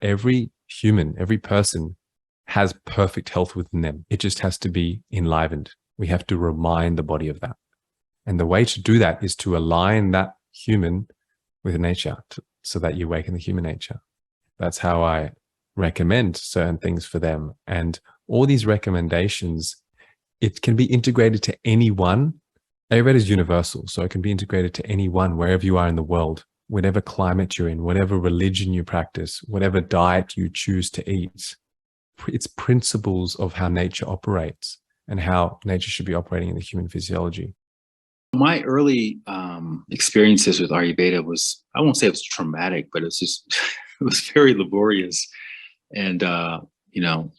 every human, every person has perfect health within them. It just has to be enlivened. We have to remind the body of that. And the way to do that is to align that human with nature so that you awaken the human nature. That's how I recommend certain things for them. And all these recommendations, it can be integrated to anyone. Ayurveda is universal, so it can be integrated to anyone, wherever you are in the world, whatever climate you're in, whatever religion you practice, whatever diet you choose to eat. It's principles of how nature operates and how nature should be operating in the human physiology. My early experiences with Ayurveda was, I won't say it was traumatic, but it's just, it was very laborious. And, it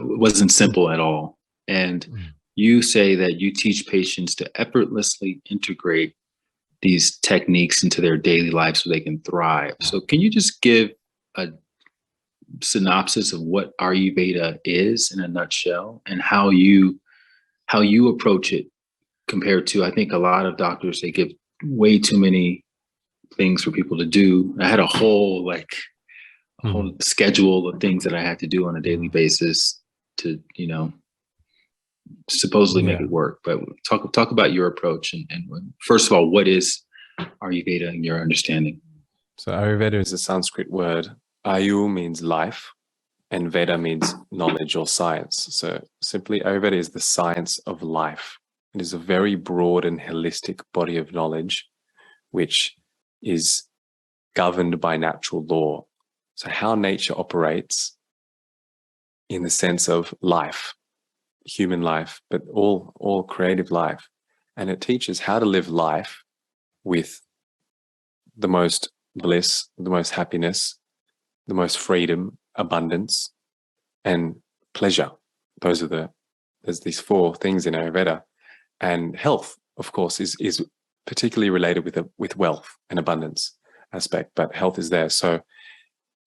wasn't simple at all. And you say that you teach patients to effortlessly integrate these techniques into their daily life so they can thrive. So can you just give a synopsis of what Ayurveda is in a nutshell and how you approach it compared to, I think a lot of doctors, they give way too many things for people to do. I had a whole whole schedule of things that I had to do on a daily basis to, supposedly make it work. But talk about your approach and first of all, what is Ayurveda in your understanding? So Ayurveda is a Sanskrit word. Ayu means life and Veda means knowledge or science. So simply Ayurveda is the science of life. It is a very broad and holistic body of knowledge, which is governed by natural law. So how nature operates in the sense of life, human life, but all creative life. And it teaches how to live life with the most bliss, the most happiness, the most freedom, abundance, and pleasure. There's these four things in Ayurveda. And health, of course, is particularly related with wealth and abundance aspect, but health is there. So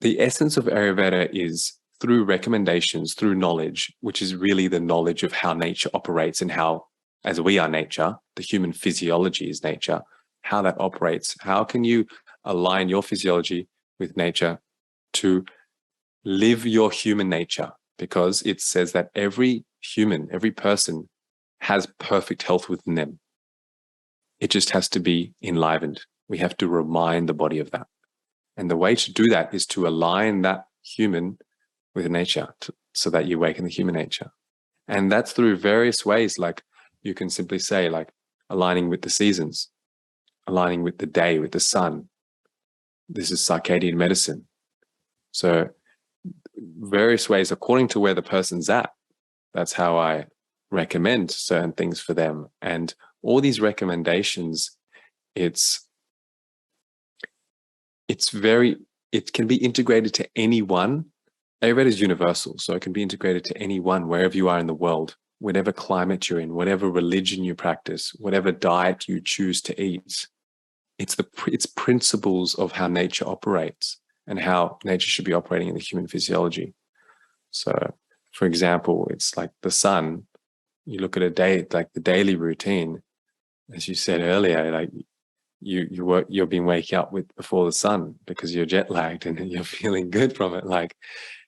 the essence of Ayurveda is through recommendations, through knowledge, which is really the knowledge of how nature operates and how, as we are nature, the human physiology is nature, how that operates. How can you align your physiology with nature to live your human nature? Because it says that every human, every person has perfect health within them. It just has to be enlivened. We have to remind the body of that. And the way to do that is to align that human with nature so that you awaken the human nature. And that's through various ways. Like you can simply say, like aligning with the seasons, aligning with the day, with the sun. This is circadian medicine. So various ways according to where the person's at. That's how I recommend certain things for them. And all these recommendations, it can be integrated to anyone. Ayurveda is universal, so it can be integrated to anyone, wherever you are in the world, whatever climate you're in, whatever religion you practice, whatever diet you choose to eat. It's principles of how nature operates and how nature should be operating in the human physiology. So, for example, it's like the sun. You look at a day, like the daily routine, as you said earlier, like you've been waking up before the sun because you're jet lagged and you're feeling good from it. Like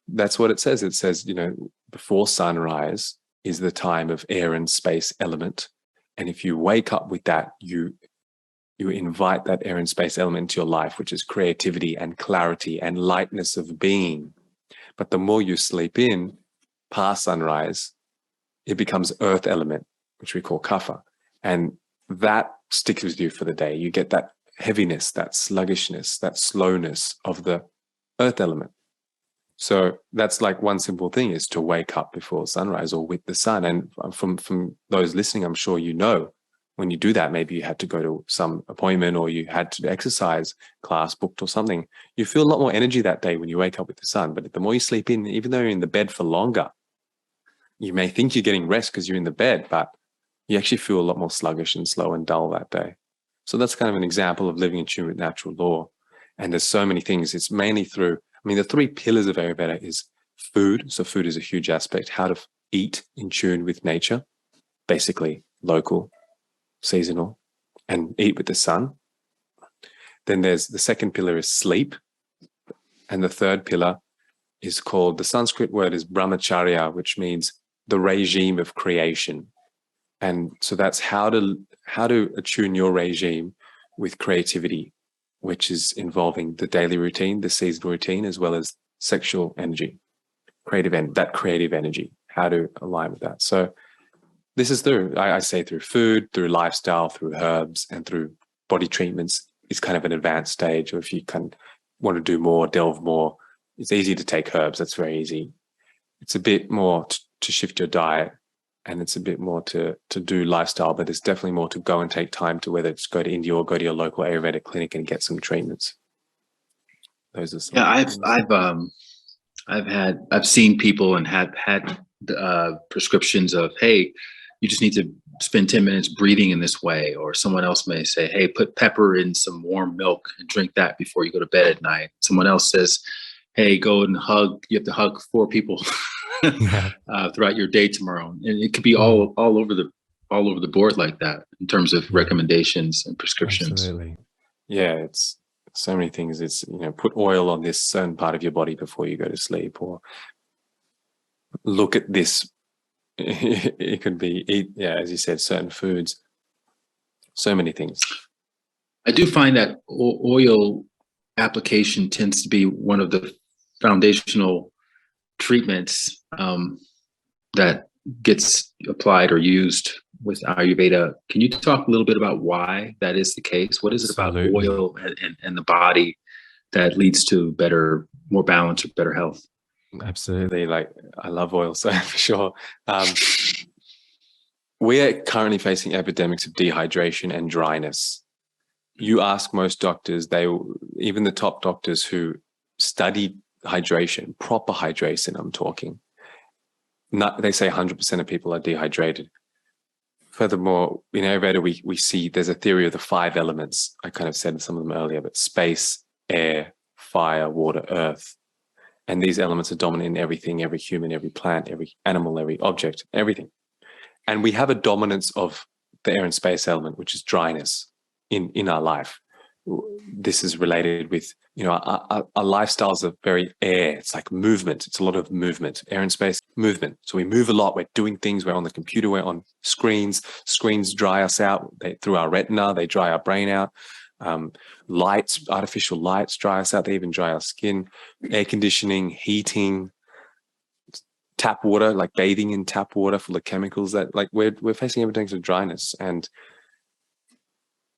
that's what it says. It says, before sunrise is the time of air and space element. And if you wake up with that, you invite that air and space element into your life, which is creativity and clarity and lightness of being. But the more you sleep in past sunrise, it becomes earth element, which we call kapha. And that sticks with you for the day. You get that heaviness, that sluggishness, that slowness of the earth element. So that's like one simple thing, is to wake up before sunrise or with the sun. And from those listening, I'm sure when you do that, maybe you had to go to some appointment or you had to exercise class booked or something. You feel a lot more energy that day when you wake up with the sun. But the more you sleep in, even though you're in the bed for longer, you may think you're getting rest because you're in the bed, but you actually feel a lot more sluggish and slow and dull that day. So that's kind of an example of living in tune with natural law. And there's so many things. It's mainly through, the three pillars of Ayurveda is food. So food is a huge aspect, how to eat in tune with nature, basically local, seasonal, and eat with the sun. Then there's the second pillar is sleep, And the third pillar is called, the Sanskrit word is brahmacharya, which means the regime of creation. And so that's how to attune your regime with creativity, which is involving the daily routine, the seasonal routine, as well as sexual energy, creative energy, how to align with that. So this is through, I say, through food, through lifestyle, through herbs, and through body treatments is kind of an advanced stage. Or if you can want to do more, delve more, it's easy to take herbs. That's very easy. It's a bit more to shift your diet, and it's a bit more to do lifestyle, but it's definitely more to go and take time to, whether it's go to India or go to your local Ayurvedic clinic and get some treatments. Those are some. Yeah, I've seen people and have had prescriptions of, hey, you just need to spend 10 minutes breathing in this way. Or someone else may say, hey, put pepper in some warm milk and drink that before you go to bed at night. Someone else says, hey, go and you have to hug 4 people throughout your day tomorrow. And it could be all over the board like that in terms of recommendations and prescriptions. Absolutely. Yeah, it's so many things. It's, put oil on this certain part of your body before you go to sleep, or look at this. It could be as you said, certain foods, so many things. I do find that oil application tends to be one of the foundational treatments that gets applied or used with Ayurveda. Can you talk a little bit about why that is the case? What is it about oil and the body that leads to more balance or better health? Absolutely. Like, I love oil, so for sure. We are currently facing epidemics of dehydration and dryness. You ask most doctors, even the top doctors who study hydration, proper hydration, I'm talking, they say 100% of people are dehydrated. Furthermore, in Ayurveda, we see there's a theory of the 5 elements. I kind of said some of them earlier, but space, air, fire, water, earth. And these elements are dominant in everything, every human, every plant, every animal, every object, everything. And we have a dominance of the air and space element, which is dryness in our life. This is related with, our lifestyles are very air. It's like movement. It's a lot of movement, air and space, movement. So we move a lot. We're doing things. We're on the computer. We're on screens. Screens dry us out. Through our retina, they dry our brain out. Artificial lights dry us out. They even dry our skin. Air conditioning, heating, tap water, like bathing in tap water full of chemicals, that like we're facing epidemics of dryness, and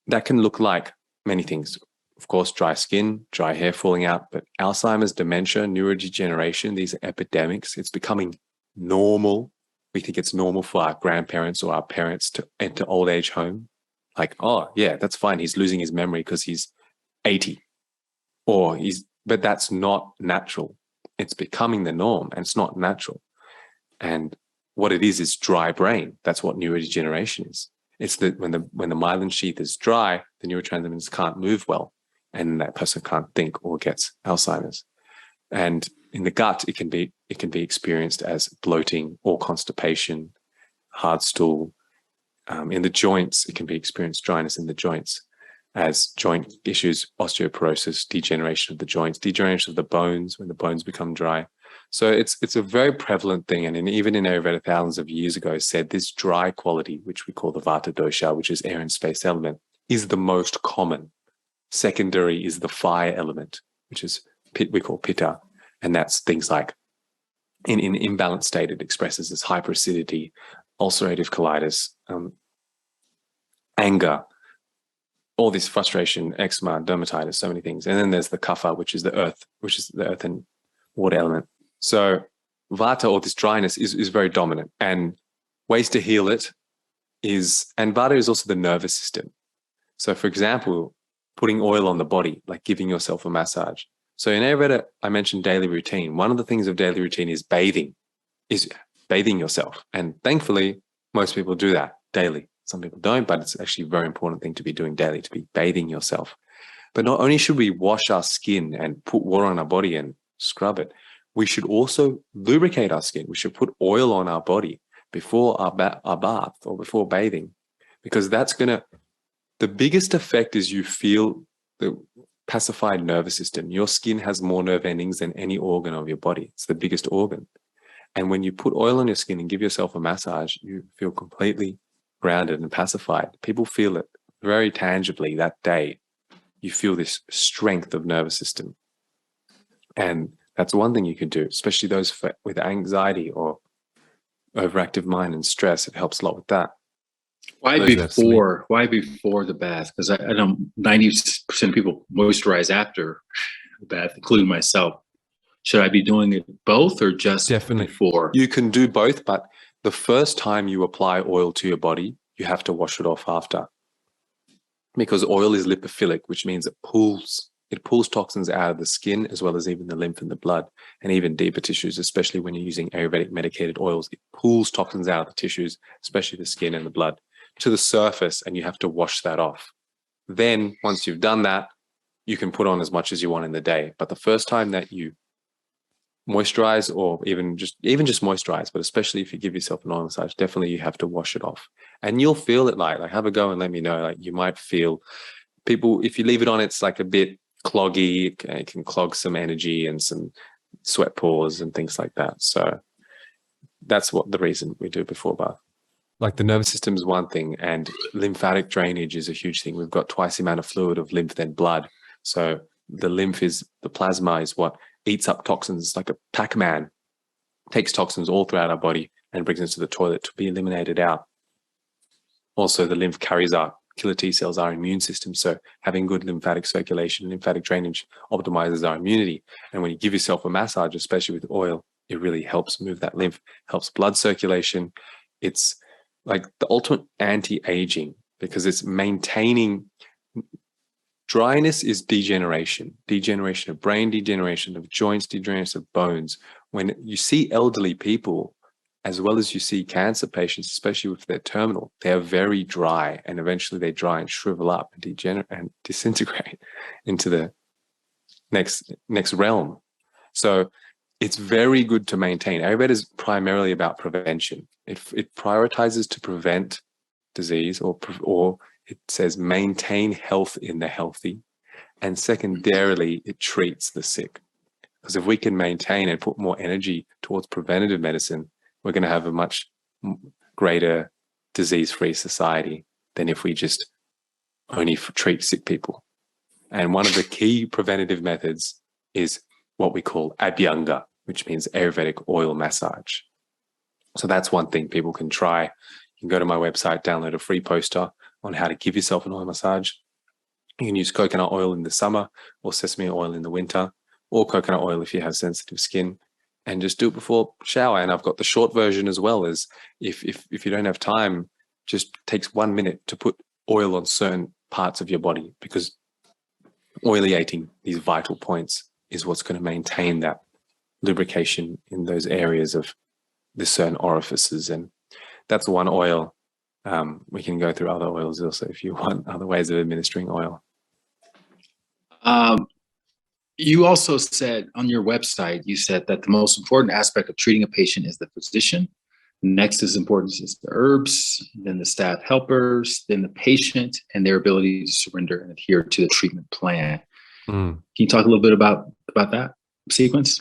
that can look like many things. Of course, dry skin, dry hair falling out, but Alzheimer's, dementia, neurodegeneration, these are epidemics. It's becoming normal. We think it's normal for our grandparents or our parents to enter old age home. Like, oh yeah, that's fine. He's losing his memory because he's 80, but that's not natural. It's becoming the norm, and it's not natural. And what it is dry brain. That's what neurodegeneration is. It's that when the myelin sheath is dry, the neurotransmitters can't move well, and that person can't think or gets Alzheimer's. And in the gut, it can be experienced as bloating or constipation, hard stool. In the joints, it can be experienced dryness in the joints as joint issues, osteoporosis, degeneration of the joints, degeneration of the bones when the bones become dry. So it's a very prevalent thing. And even in Ayurveda thousands of years ago said this dry quality, which we call the Vata dosha, which is air and space element, is the most common. Secondary is the fire element, which is we call pitta. And that's things like in imbalanced state, it expresses as hyperacidity, ulcerative colitis, anger, all this frustration, eczema, dermatitis, so many things. And then there's the kapha, which is the earth and water element. So vata, or this dryness, is very dominant. And ways to heal it and vata is also the nervous system. So for example, putting oil on the body, like giving yourself a massage. So in Ayurveda, I mentioned daily routine. One of the things of daily routine is bathing yourself. And thankfully, most people do that daily. Some people don't, but it's actually a very important thing to be doing daily, to be bathing yourself. But not only should we wash our skin and put water on our body and scrub it, we should also lubricate our skin. We should put oil on our body before our bath or before bathing, because that's the biggest effect is you feel pacified nervous system. Your skin has more nerve endings than any organ of your body. It's the biggest organ. And when you put oil on your skin and give yourself a massage, you feel completely grounded and pacified. People feel it very tangibly that day. You feel this strength of nervous system. And that's one thing you can do, especially those with anxiety or overactive mind and stress. It helps a lot with that. Why before the bath? Because I know 90% of people moisturize after the bath, including myself. Should I be doing it both or just before? You can do both, but the first time you apply oil to your body, you have to wash it off after. Because oil is lipophilic, which means it pulls toxins out of the skin as well as even the lymph and the blood and even deeper tissues, especially when you're using Ayurvedic medicated oils. It pulls toxins out of the tissues, especially the skin and the blood, to the surface, and you have to wash that off. Then once you've done that, you can put on as much as you want in the day. But the first time that you moisturize, or even just moisturize, but especially if you give yourself an oil massage, definitely you have to wash it off. And you'll feel it like have a go and let me know. Like you might feel people, if you leave it on, it's like a bit cloggy. It can clog some energy and some sweat pores and things like that. So that's the reason we do before bath. Like the nervous system is one thing, and lymphatic drainage is a huge thing. We've got twice the amount of fluid of lymph than blood. So the plasma is what eats up toxins. It's like a Pac-Man, takes toxins all throughout our body and brings them to the toilet to be eliminated out. Also, the lymph carries our killer T cells, our immune system. So having good lymphatic circulation, lymphatic drainage optimizes our immunity. And when you give yourself a massage, especially with oil, it really helps move that lymph, helps blood circulation. It's like the ultimate anti-aging because it's maintaining. Dryness is degeneration of brain, degeneration of joints, degeneration of bones. When you see elderly people, as well as you see cancer patients, especially if they're terminal, they are very dry, and eventually they dry and shrivel up and degenerate and disintegrate into the next realm. So it's very good to maintain. Ayurveda is primarily about prevention. It prioritizes to prevent disease, or it says maintain health in the healthy. And secondarily, it treats the sick. Because if we can maintain and put more energy towards preventative medicine, we're going to have a much greater disease-free society than if we just only treat sick people. And one of the key preventative methods is what we call Abhyanga, which means Ayurvedic oil massage. So that's one thing people can try. You can go to my website, download a free poster on how to give yourself an oil massage. You can use coconut oil in the summer or sesame oil in the winter, or coconut oil if you have sensitive skin, and just do it before shower. And I've got the short version as well, as if you don't have time, just takes 1 minute to put oil on certain parts of your body, because oilating these vital points is what's going to maintain that lubrication in those areas of the certain orifices. And that's one oil. We can go through other oils also if you want other ways of administering oil. You also said on your website, you said that the most important aspect of treating a patient is the physician. Next is importance is the herbs, then the staff helpers, then the patient and their ability to surrender and adhere to the treatment plan. Can you talk a little bit about that sequence?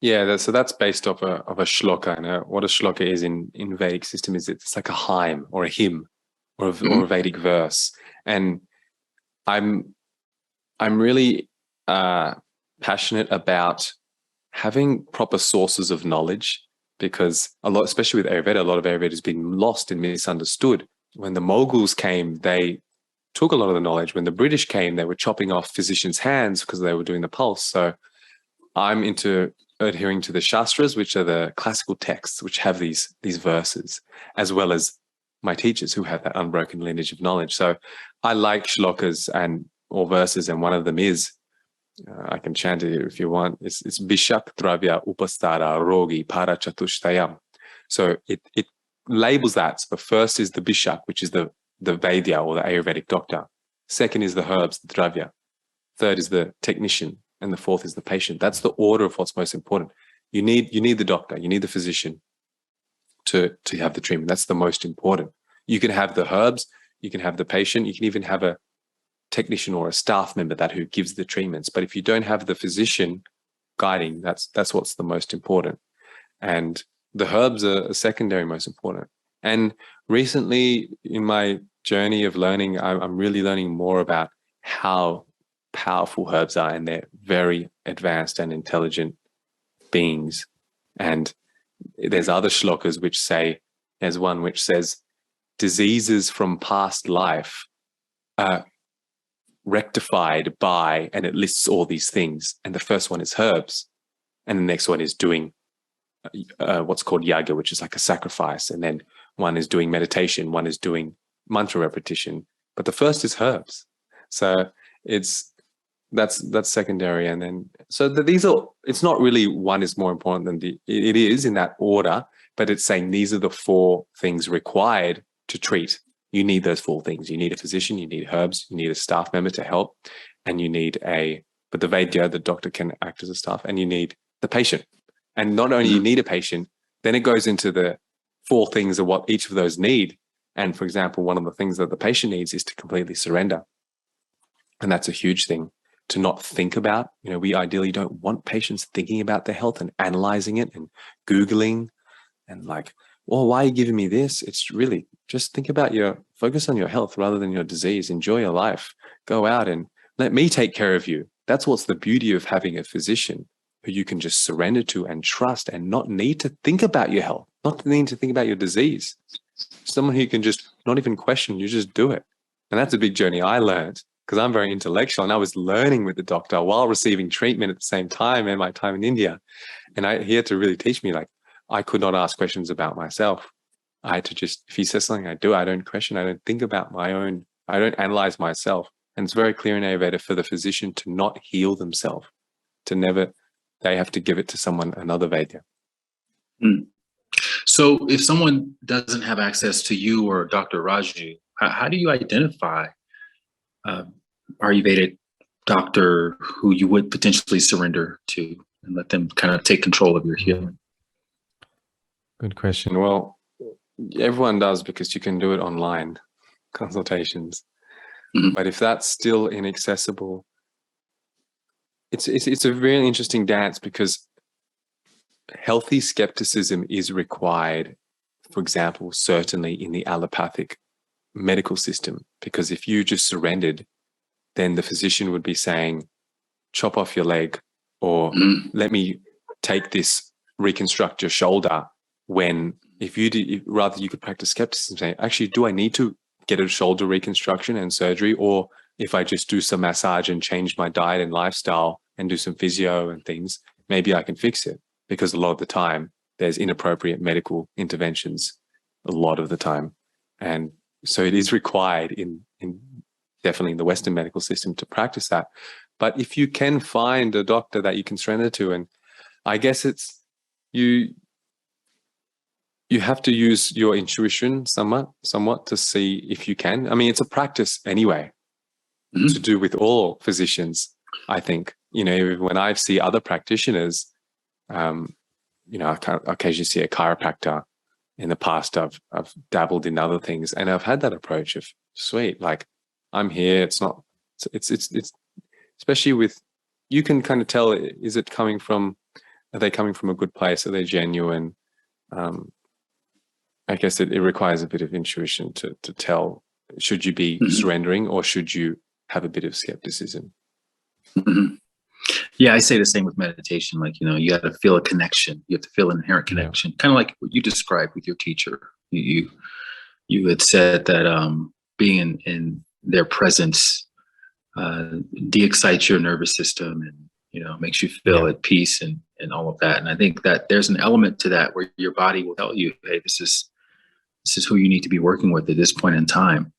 Yeah, so that's based off a shloka. And what a shloka is in Vedic system is it's like a hymn or a hymn or a Vedic verse. And I'm really passionate about having proper sources of knowledge, because a lot, especially with Ayurveda, a lot of Ayurveda has been lost and misunderstood. When the Moguls came, they took a lot of the knowledge. When the British came, they were chopping off physicians' hands because they were doing the pulse. So I'm into adhering to the Shastras, which are the classical texts, which have these verses, as well as my teachers who have that unbroken lineage of knowledge. So I like shlokas or verses, and one of them is, I can chant it if you want, it's Bishak Dravya Upastara Rogi Para Chatushtayam. So it labels that. So the first is the Bishak, which is the Vaidya or the Ayurvedic doctor. Second is the herbs, the Dravya. Third is the technician. And the fourth is the patient. That's the order of what's most important. You need the doctor, you need the physician to have the treatment. That's the most important. You can have the herbs, you can have the patient, you can even have a technician or a staff member who gives the treatments. But if you don't have the physician guiding, that's what's the most important. And the herbs are secondary most important. And recently in my journey of learning, I'm really learning more about how powerful herbs are, and they're very advanced and intelligent beings. And there's other shlokas which say, there's one which says, diseases from past life are rectified by, and it lists all these things. And the first one is herbs. And the next one is doing what's called yaga, which is like a sacrifice. And then one is doing meditation, one is doing mantra repetition. But the first is herbs. So that's secondary. And then, so these are, it's not really one is more important than it is in that order, but it's saying these are the 4 things required to treat. You need those 4 things. You need a physician, you need herbs, you need a staff member to help, and you need but the Vaidya, the doctor, can act as a staff, and you need the patient. And not only you need a patient, then it goes into the 4 things of what each of those need. And for example, one of the things that the patient needs is to completely surrender. And that's a huge thing to not think about. We ideally don't want patients thinking about their health and analyzing it and Googling and like, well, why are you giving me this? It's really just focus on your health rather than your disease. Enjoy your life. Go out and let me take care of you. That's what's the beauty of having a physician who you can just surrender to and trust and not need to think about your health, not need to think about your disease. Someone who you can just not even question, you just do it. And that's a big journey I learned, because I'm very intellectual and I was learning with the doctor while receiving treatment at the same time in my time in India. And he had to really teach me, like, I could not ask questions about myself. I had to just, if he says something, I do. I don't question. I don't think about I don't analyze myself. And it's very clear in Ayurveda for the physician to not heal themselves, they have to give it to another Vaidya. So if someone doesn't have access to you or Dr. Raju, how do you identify Ayurvedic doctor who you would potentially surrender to and let them kind of take control of your healing? Good question. Well, everyone does, because you can do it online consultations. But if that's still inaccessible, it's a really interesting dance, because healthy skepticism is required, for example, certainly in the allopathic medical system, because if you just surrendered, then the physician would be saying, chop off your leg, or let me take this, reconstruct your shoulder. When if you could practice skepticism, say, actually, do I need to get a shoulder reconstruction and surgery? Or if I just do some massage and change my diet and lifestyle and do some physio and things, maybe I can fix it. Because a lot of the time there's inappropriate medical interventions a lot of the time. And so it is required in definitely in the Western medical system to practice that. But if you can find a doctor that you can surrender to, and I guess it's you have to use your intuition somewhat to see if you can. I mean, it's a practice anyway, to do with all physicians, I think. When I see other practitioners, I occasionally see a chiropractor. In the past, I've dabbled in other things, and I've had that approach of, sweet, like, I'm here. It's especially with, you can kind of tell, are they coming from a good place? Are they genuine? I guess it requires a bit of intuition to tell, should you be surrendering or should you have a bit of skepticism? Yeah, I say the same with meditation. Like, you have to feel a connection. You have to feel an inherent connection, kind of like what you described with your teacher. You had said that being in their presence de-excites your nervous system and, makes you feel at peace and all of that. And I think that there's an element to that where your body will tell you, hey, this is who you need to be working with at this point in time.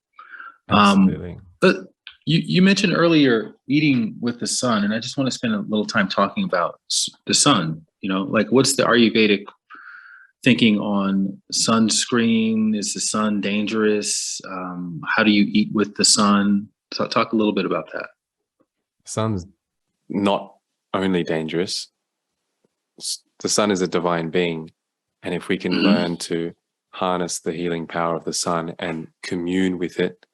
Absolutely. But you mentioned earlier eating with the sun, and I just want to spend a little time talking about the sun. Like, what's the Ayurvedic thinking on sunscreen? Is the sun dangerous? How do you eat with the sun? Talk a little bit about that. Sun's not only dangerous. The sun is a divine being, and if we can learn to harness the healing power of the sun and commune with it,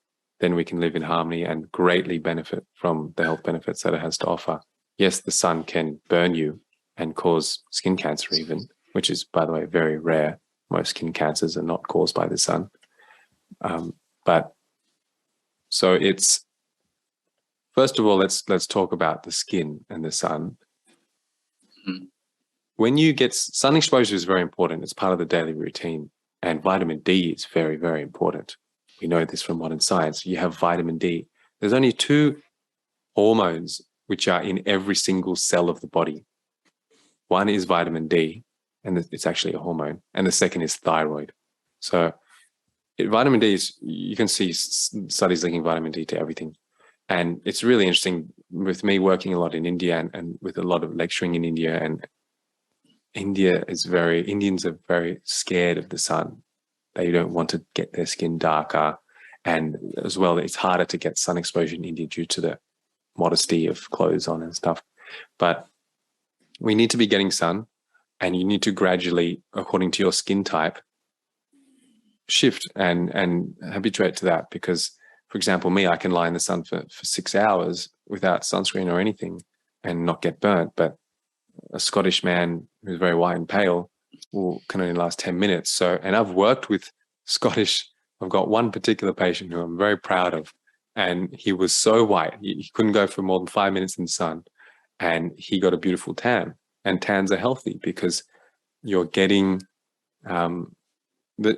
then we can live in harmony and greatly benefit from the health benefits that it has to offer. Yes, the sun can burn you and cause skin cancer even, which is, by the way, very rare. Most skin cancers are not caused by the sun. But so it's, first of all, let's talk about the skin and the sun. Mm-hmm. When you get sun exposure is very important. It's part of the daily routine. And vitamin D is very, very important. We know this from modern science. You have vitamin D. There's only 2 hormones which are in every single cell of the body. One is vitamin D, and it's actually a hormone. And the second is thyroid. So vitamin D is, you can see studies linking vitamin D to everything. And it's really interesting with me working a lot in India and with a lot of lecturing in India. And Indians are very scared of the sun. They don't want to get their skin darker. And as well, it's harder to get sun exposure in India due to the modesty of clothes on and stuff. But we need to be getting sun, and you need to gradually, according to your skin type, shift and habituate to that. Because, for example, me, I can lie in the sun for 6 hours without sunscreen or anything and not get burnt. But a Scottish man who's very white and pale can only last 10 minutes. So, and I've worked with Scottish. I've got one particular patient who I'm very proud of, and he was so white. He couldn't go for more than 5 minutes in the sun, and he got a beautiful tan. And tans are healthy because you're getting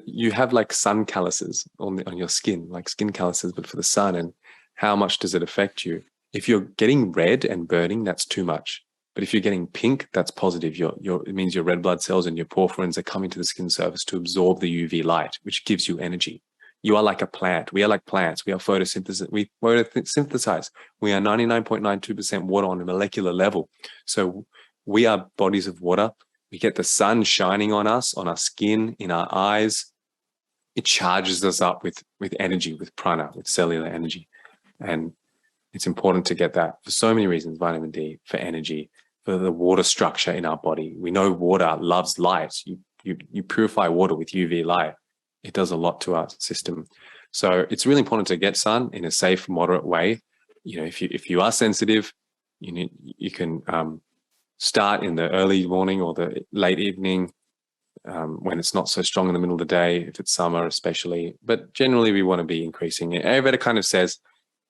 you have like sun calluses on your skin, like skin calluses, but for the sun. And how much does it affect you? If you're getting red and burning, that's too much. But if you're getting pink, that's positive. It means your red blood cells and your porphyrins are coming to the skin surface to absorb the UV light, which gives you energy. You are like a plant. We are like plants. We are photosynthesis. We photosynthesize. We are 99.92% water on a molecular level. So we are bodies of water. We get the sun shining on us, on our skin, in our eyes. It charges us up with energy, with prana, with cellular energy. And it's important to get that for so many reasons. Vitamin D, for energy, for the water structure in our body. We know water loves light. You purify water with UV light. It does a lot to our system. So it's really important to get sun in a safe, moderate way. You know, if you are sensitive, you can start in the early morning or the late evening when it's not so strong in the middle of the day, if it's summer especially. But generally, we want to be increasing it. Ayurveda kind of says,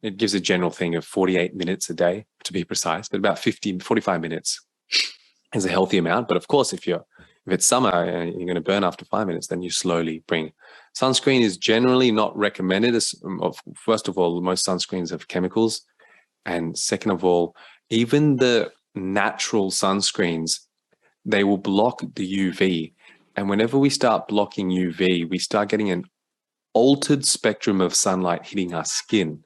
it gives a general thing of 48 minutes a day, to be precise, but about 45 minutes is a healthy amount. But of course, if it's summer and you're going to burn after 5 minutes, then you slowly bring. Sunscreen is generally not recommended. First of all, most sunscreens have chemicals. And second of all, even the natural sunscreens, they will block the UV. And whenever we start blocking UV, we start getting an altered spectrum of sunlight hitting our skin.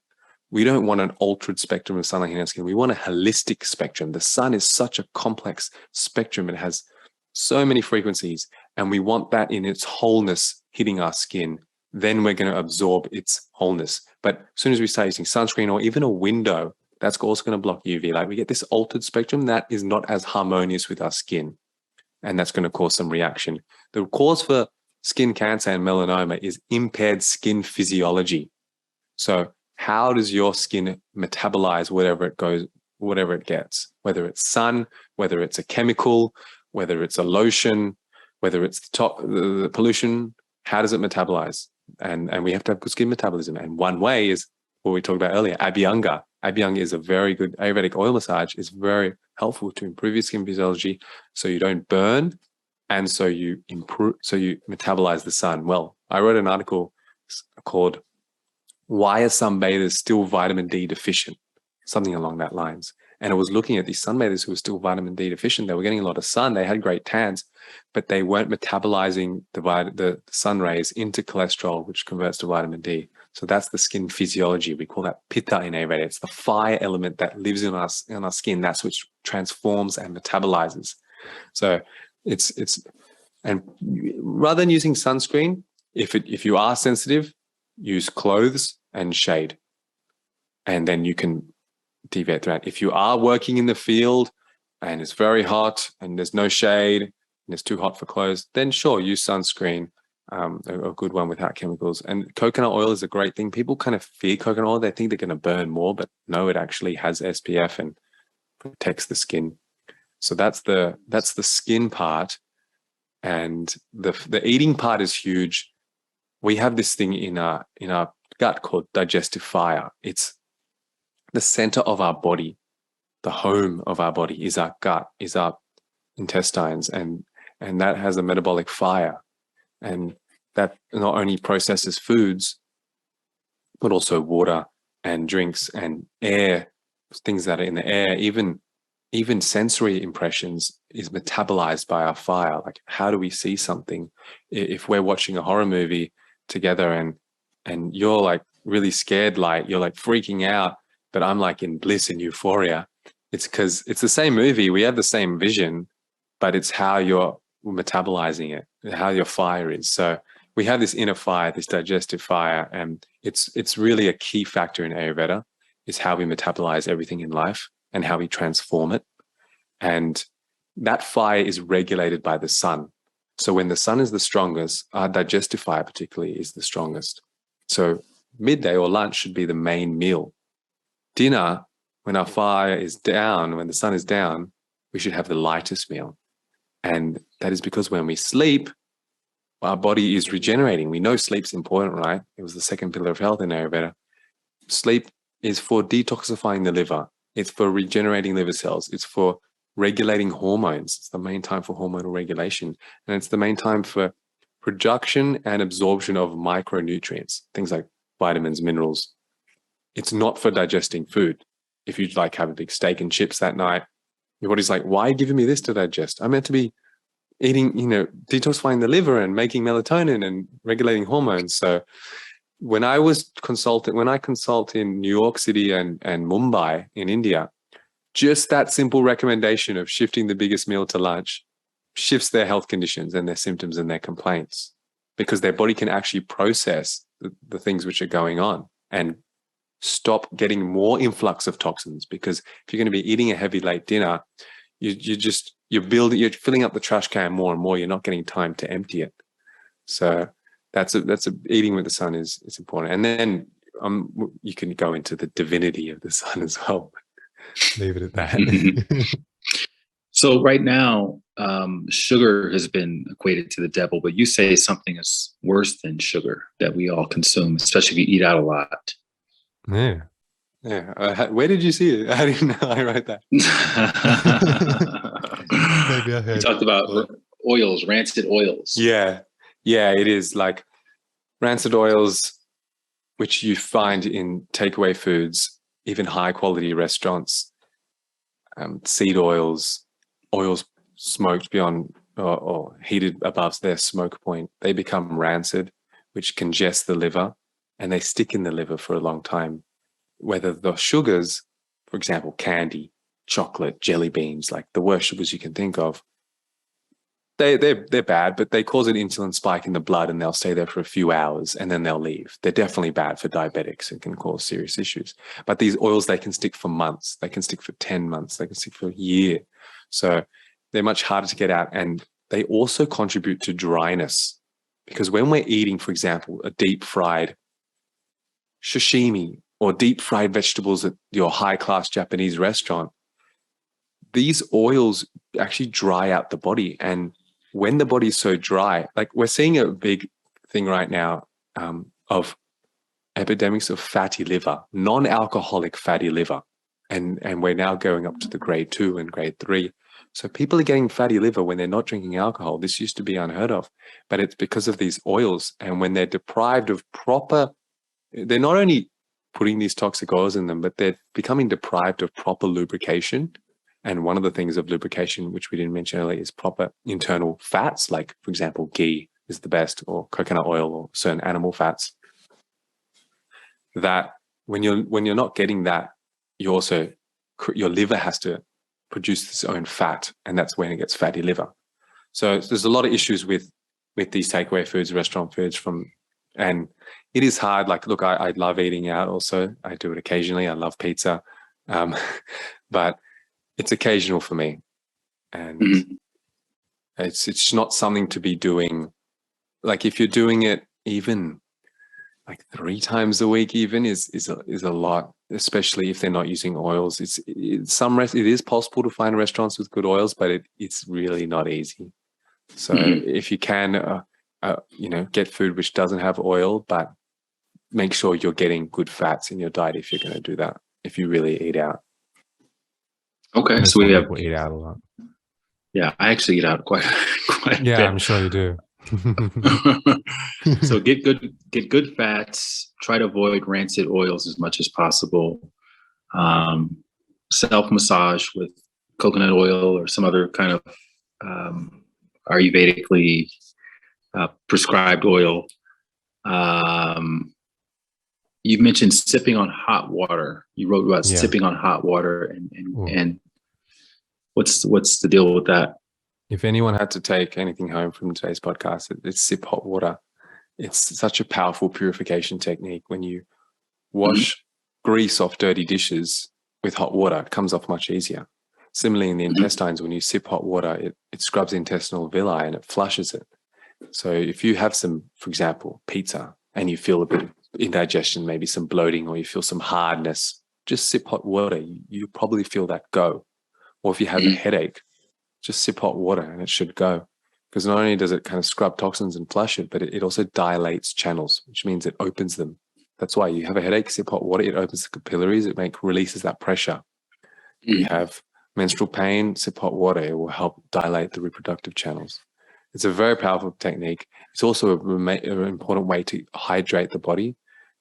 We don't want an altered spectrum of sunlight hitting our skin. We want a holistic spectrum. The sun is such a complex spectrum. It has so many frequencies, and we want that in its wholeness hitting our skin. Then we're going to absorb its wholeness. But as soon as we start using sunscreen or even a window, that's also going to block UV light. We get this altered spectrum that is not as harmonious with our skin, and that's going to cause some reaction. The cause for skin cancer and melanoma is impaired skin physiology. So how does your skin metabolize whatever it gets, whether it's sun, whether it's a chemical, whether it's a lotion, whether it's the pollution, how does it metabolize? And we have to have good skin metabolism. And one way is what we talked about earlier, Abhyanga. Abhyanga is a very good Ayurvedic oil massage, is very helpful to improve your skin physiology so you don't burn and so you metabolize the sun. Well, I wrote an article called "Why Are Sunbathers Still Vitamin D Deficient?" Something along that lines. And I was looking at these sunbathers who were still vitamin D deficient. They were getting a lot of sun. They had great tans, but they weren't metabolizing the sun rays into cholesterol, which converts to vitamin D. So that's the skin physiology. We call that pitta in Ayurveda. It's the fire element that lives in our skin. That's which transforms and metabolizes. So and rather than using sunscreen, if you are sensitive, use clothes and shade, and then you can deviate throughout. If you are working in the field and it's very hot and there's no shade and it's too hot for clothes, then sure, use sunscreen. a good one without chemicals. And coconut oil is a great thing. People kind of fear coconut oil. They think they're going to burn more, but no, it actually has SPF and protects the skin. So that's the skin part. And the eating part is huge. We have this thing in our gut called digestive fire. It's the center of our body. The home of our body is our gut, is our intestines, and that has a metabolic fire. And that not only processes foods, but also water and drinks and air, things that are in the air, even sensory impressions is metabolized by our fire. Like, how do we see something? If we're watching a horror movie together and you're like really scared, like you're like freaking out, but I'm like in bliss and euphoria, it's because it's the same movie. We have the same vision, but it's how you're metabolizing it, how your fire is. So we have this inner fire, this digestive fire, and it's really a key factor in Ayurveda, is how we metabolize everything in life and how we transform it. And that fire is regulated by the sun. So when the sun is the strongest, our digestive fire particularly is the strongest. So midday or lunch should be the main meal. Dinner, when our fire is down, when the sun is down, we should have the lightest meal. And that is because when we sleep, our body is regenerating. We know sleep's important, right? It was the second pillar of health in Ayurveda. Sleep is for detoxifying the liver. It's for regenerating liver cells. It's for regulating hormones. It's the main time for hormonal regulation. And it's the main time for production and absorption of micronutrients, things like vitamins, minerals. It's not for digesting food. If you like have a big steak and chips that night, your body's like, why are you giving me this to digest? I'm meant to be eating, detoxifying the liver and making melatonin and regulating hormones. So when I consult in New York City and Mumbai in India, just that simple recommendation of shifting the biggest meal to lunch shifts their health conditions and their symptoms and their complaints, because their body can actually process the things which are going on and stop getting more influx of toxins. Because if you're going to be eating a heavy late dinner, you're filling up the trash can more and more. You're not getting time to empty it. So that's eating with the sun is important. And then you can go into the divinity of the sun as well. Leave it at that. So right now, sugar has been equated to the devil, but you say something is worse than sugar that we all consume, especially if you eat out a lot. Yeah. Where did you see it? I didn't know I wrote that. Maybe I heard. You talked about oils, rancid oils. Yeah, it is like rancid oils, which you find in takeaway foods, even high quality restaurants, seed oils smoked beyond or heated above their smoke point. They become rancid, which congest the liver, and they stick in the liver for a long time. Whether the sugars, for example, candy, chocolate, jelly beans, like the worst sugars you can think of, they're bad, but they cause an insulin spike in the blood and they'll stay there for a few hours and then they'll leave. They're definitely bad for diabetics and can cause serious issues. But these oils, they can stick for months. They can stick for 10 months. They can stick for a year. So they're much harder to get out. And they also contribute to dryness, because when we're eating, for example, a deep fried sashimi or deep fried vegetables at your high class Japanese restaurant, these oils actually dry out the body. And when the body is so dry, like we're seeing a big thing right now of epidemics of fatty liver, non-alcoholic fatty liver. And we're now going up to the grade 2 and grade 3. So people are getting fatty liver when they're not drinking alcohol. This used to be unheard of, but it's because of these oils. And when they're deprived of they're not only putting these toxic oils in them, but they're becoming deprived of proper lubrication. And one of the things of lubrication, which we didn't mention earlier, is proper internal fats, like, for example, ghee is the best, or coconut oil, or certain animal fats. That when you're not getting that, your liver has to produce its own fat, and that's when it gets fatty liver. So there's a lot of issues with these takeaway foods, restaurant foods, and it is hard. Like, look, I love eating out also. I do it occasionally. I love pizza, but it's occasional for me, and it's not something to be doing like if you're doing it even like 3 times a week, even is a lot, especially if they're not using oils. It is possible to find restaurants with good oils, but it's really not easy. So if you can, get food which doesn't have oil, but make sure you're getting good fats in your diet if you're going to do that, if you really eat out. Okay, so we have people eat out a lot. Yeah, I actually eat out quite a Yeah, bit. I'm sure you do. So get good fats. Try to avoid rancid oils as much as possible. Self massage with coconut oil or some other kind of Ayurvedically prescribed oil. You mentioned sipping on hot water. You wrote about sipping on hot water, and what's the deal with that? If anyone had to take anything home from today's podcast, it's sip hot water. It's such a powerful purification technique. When you wash grease off dirty dishes with hot water, it comes off much easier. Similarly, in the intestines, when you sip hot water, it scrubs the intestinal villi and it flushes it. So if you have some, for example, pizza, and you feel a bit of indigestion, maybe some bloating, or you feel some hardness, just sip hot water. You probably feel that go. Or if you have a headache, just sip hot water and it should go. Because not only does it kind of scrub toxins and flush it, but it also dilates channels, which means it opens them. That's why you have a headache, sip hot water, it opens the capillaries, releases that pressure. You have menstrual pain, sip hot water, it will help dilate the reproductive channels. It's a very powerful technique. It's also an important way to hydrate the body.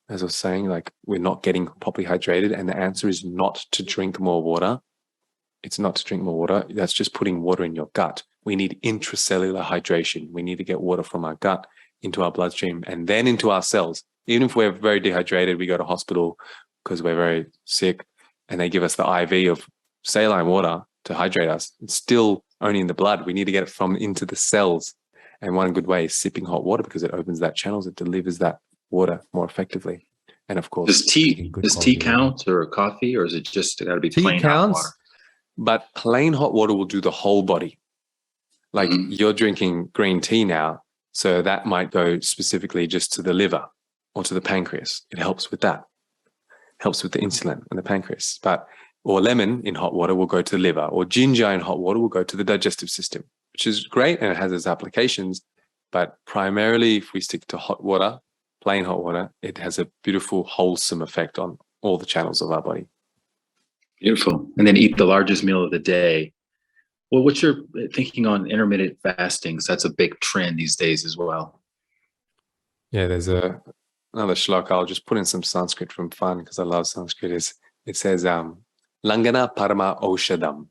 As I was saying, like we're not getting properly hydrated, and the answer is not to drink more water. It's not to drink more water. That's just putting water in your gut. We need intracellular hydration. We need to get water from our gut into our bloodstream and then into our cells. Even if we're very dehydrated, we go to hospital because we're very sick and they give us the IV of saline water to hydrate us. It's still only in the blood. We need to get it from into the cells. And one good way is sipping hot water because it opens that channels. It delivers that water more effectively. And of course, does tea count or coffee, or is it just got to be plain hot water? But plain hot water will do the whole body. Like you're drinking green tea now, so that might go specifically just to the liver or to the pancreas. It helps with that. Helps with the insulin and the pancreas. Or lemon in hot water will go to the liver, or ginger in hot water will go to the digestive system, which is great and it has its applications. But primarily, if we stick to hot water, plain hot water, it has a beautiful, wholesome effect on all the channels of our body. Beautiful. And then eat the largest meal of the day. Well, what's your thinking on intermittent fasting? That's a big trend these days as well. Yeah, there's another shlok. I'll just put in some Sanskrit from fun because I love Sanskrit. It says, Langana Parama Oshadam.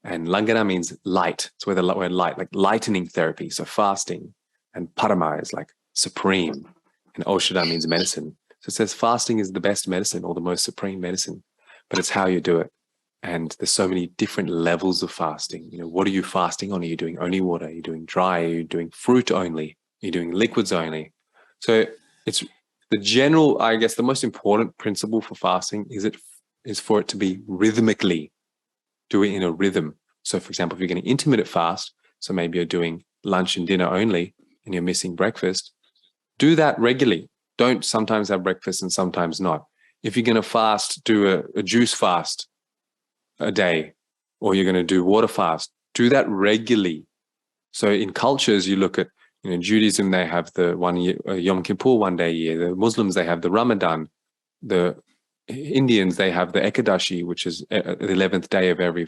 And Langana means light. It's where the word light, like lightening therapy. So fasting. And Parama is like supreme. And Oshadam means medicine. So it says fasting is the best medicine or the most supreme medicine. But it's how you do it. And there's so many different levels of fasting. You know, what are you fasting on? Are you doing only water? Are you doing dry? Are you doing fruit only? Are you doing liquids only? So it's the general, I guess, the most important principle for fasting is for it to be rhythmically, do it in a rhythm. So for example, if you're going to intermittent fast, so maybe you're doing lunch and dinner only and you're missing breakfast, do that regularly. Don't sometimes have breakfast and sometimes not. If you're going to fast, do a juice fast a day, or you're going to do water fast, do that regularly. So in cultures, you look at, Judaism, they have the Yom Kippur one day a year. The Muslims, they have the Ramadan. The Indians, they have the Ekadashi, which is the 11th day of every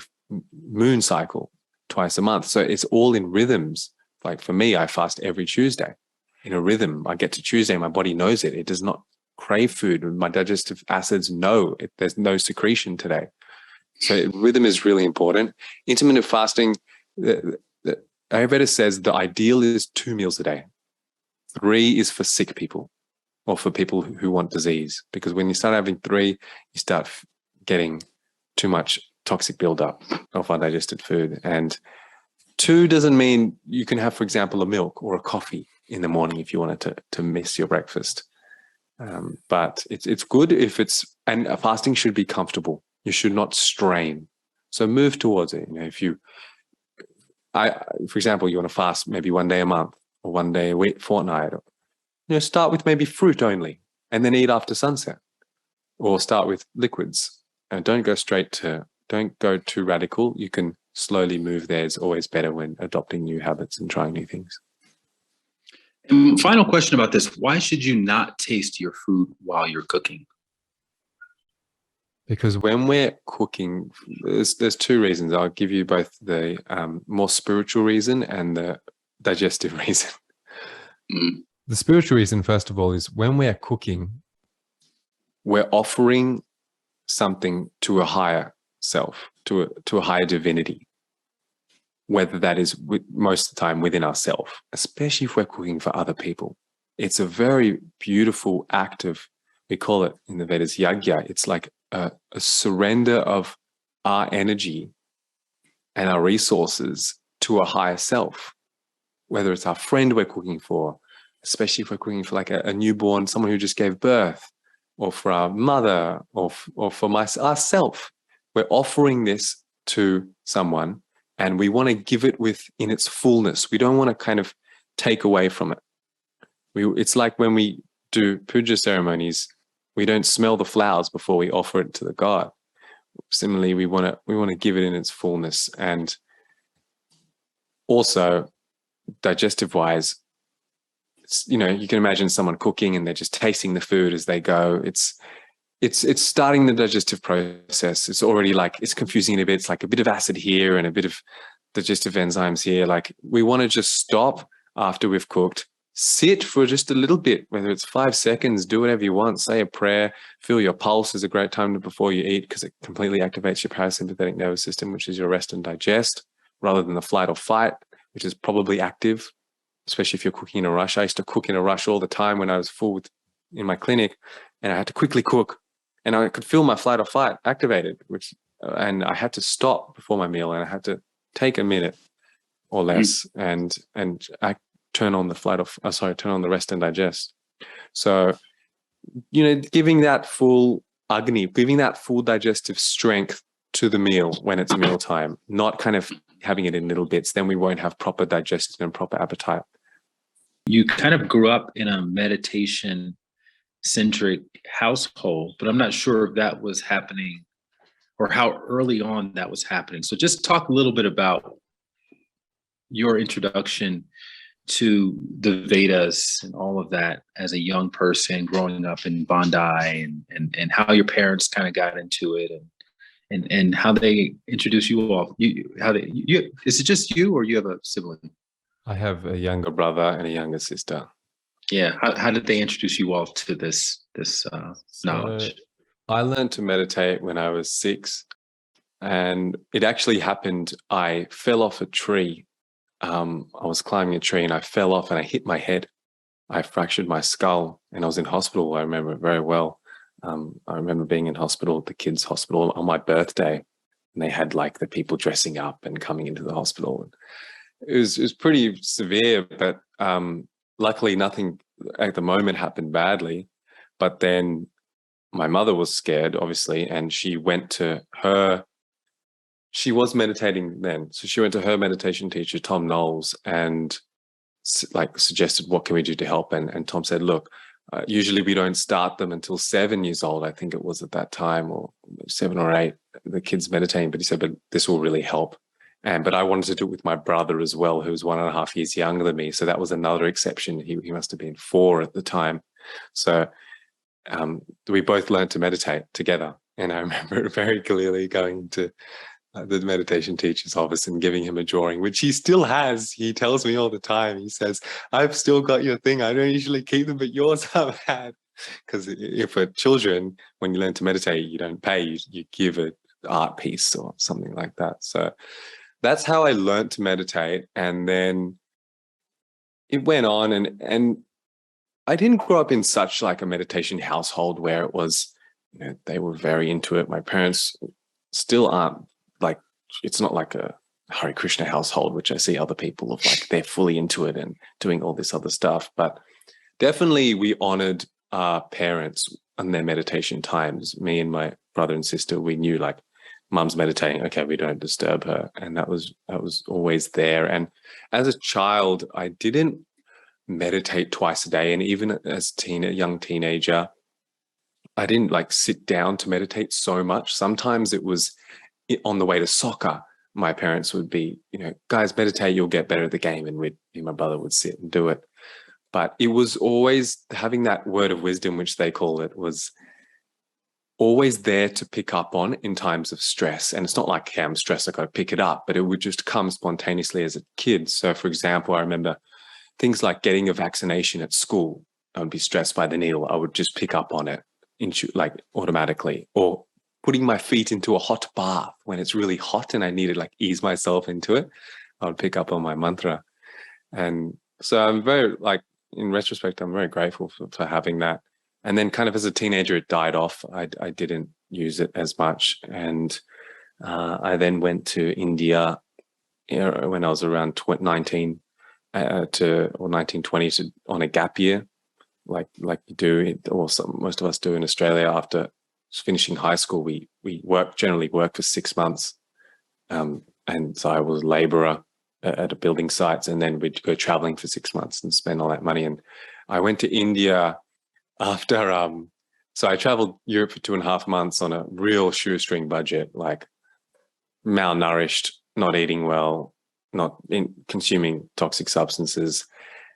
moon cycle, twice a month. So it's all in rhythms. Like for me, I fast every Tuesday in a rhythm. I get to Tuesday, my body knows it. It does not crave food. My digestive acids know there's no secretion today. So rhythm is really important. Intermittent fasting, the Ayurveda says the ideal is 2 meals a day. 3 is for sick people or for people who want disease. Because when you start having 3, you start getting too much toxic buildup of undigested food. And 2 doesn't mean you can have, for example, a milk or a coffee in the morning if you wanted to miss your breakfast. But it's good and fasting should be comfortable. You should not strain. So move towards it. For example, you want to fast maybe 1 day a month. or one day a week, fortnight. Or, start with maybe fruit only and then eat after sunset, or start with liquids. And don't go too radical. You can slowly move there. Is always better when adopting new habits and trying new things. And final question about this. Why should you not taste your food while you're cooking? Because when we're cooking, there's two reasons. I'll give you both the more spiritual reason and the digestive reason. Mm. The spiritual reason, first of all, is when we're cooking, we're offering something to a higher self, to a higher divinity, whether that is most of the time within ourselves, especially if we're cooking for other people. It's a very beautiful act of, we call it in the Vedas yagya. It's like a surrender of our energy and our resources to a higher self, whether it's our friend we're cooking for, especially if we're cooking for like a newborn, someone who just gave birth, or for our mother, or for ourself. We're offering this to someone, and we want to give it in its fullness. We don't want to kind of take away from it. It's like when we do puja ceremonies, we don't smell the flowers before we offer it to the god. Similarly, we want to give it in its fullness. And also, digestive-wise, you can imagine someone cooking and they're just tasting the food as they go. It's starting the digestive process. It's already it's confusing it a bit. It's like a bit of acid here and a bit of digestive enzymes here. Like, we want to just stop after we've cooked, sit for just a little bit, whether it's 5 seconds, do whatever you want, say a prayer, feel your pulse is a great time before you eat, because it completely activates your parasympathetic nervous system, which is your rest and digest, rather than the flight or fight, which is probably active, especially if you're cooking in a rush. I used to cook in a rush all the time when I was full in my clinic, and I had to quickly cook, and I could feel my flight or fight activated, and I had to stop before my meal, and I had to take a minute or less and turn on the rest and digest. So, giving that full agni, giving that full digestive strength to the meal when it's mealtime, not kind of having it in little bits, then we won't have proper digestion and proper appetite. You kind of grew up in a meditation-centric household, but I'm not sure if that was happening or how early on that was happening. So just talk a little bit about your introduction to the Vedas and all of that as a young person growing up in Bondi, and how your parents kind of got into it, and how they introduced you all. Is it just you, or you have a sibling? I have a younger brother and a younger sister. Yeah. How did they introduce you all to this knowledge? I learned to meditate when I was 6, and it actually happened. I fell off a tree. I was climbing a tree and I fell off and I hit my head. I fractured my skull and I was in hospital. I remember it very well. I remember being in hospital, the kids' hospital, on my birthday, and they had the people dressing up and coming into the hospital. It was pretty severe, but luckily nothing at the moment happened badly. But then my mother was scared, obviously, and she was meditating then. So she went to her meditation teacher, Thom Knoles, and suggested, what can we do to help? And Tom said, look, usually we don't start them until 7 years old, I think it was at that time, or 7 or 8, the kids meditating. But he said, but this will really help. But I wanted to do it with my brother as well, who was 1.5 years younger than me. So that was another exception. He must have been 4 at the time. So we both learned to meditate together. And I remember very clearly going to the meditation teacher's office and giving him a drawing, which he still has. He tells me all the time. He says, I've still got your thing. I don't usually keep them, but yours I've had. Because for children, when you learn to meditate, you don't pay. You give an art piece or something like that. So that's how I learned to meditate. And then it went on, and I didn't grow up in such a meditation household where it was, they were very into it. My parents still aren't it's not like a Hare Krishna household, which I see other people of they're fully into it and doing all this other stuff. But definitely we honored our parents and their meditation times. Me and my brother and sister, we knew Mum's meditating, okay, we don't disturb her. And that was always there. And as a child, I didn't meditate twice a day. And even as a young teenager, I didn't like sit down to meditate so much. Sometimes it was on the way to soccer. My parents would be, guys, meditate, you'll get better at the game. And my brother would sit and do it. But it was always having that word of wisdom, which they call it, was always there to pick up on in times of stress. And it's not like, hey, I'm stressed, I got to pick it up, but it would just come spontaneously as a kid. So for example, I remember things like getting a vaccination at school. I would be stressed by the needle. I would just pick up on it like automatically, or putting my feet into a hot bath when it's really hot and I need to like ease myself into it. I would pick up on my mantra. And so I'm very in retrospect, I'm very grateful for having that. And then kind of as a teenager, it died off. I didn't use it as much. And I then went to India when I was around 19 or 19, 20 on a gap year, like you do, or most of us do in Australia. After finishing high school, we generally work for 6 months. And so I was a laborer at a building sites, and then we'd go traveling for 6 months and spend all that money. And I went to India after, so I traveled Europe for 2.5 months on a real shoestring budget, like malnourished, not eating well, not consuming toxic substances.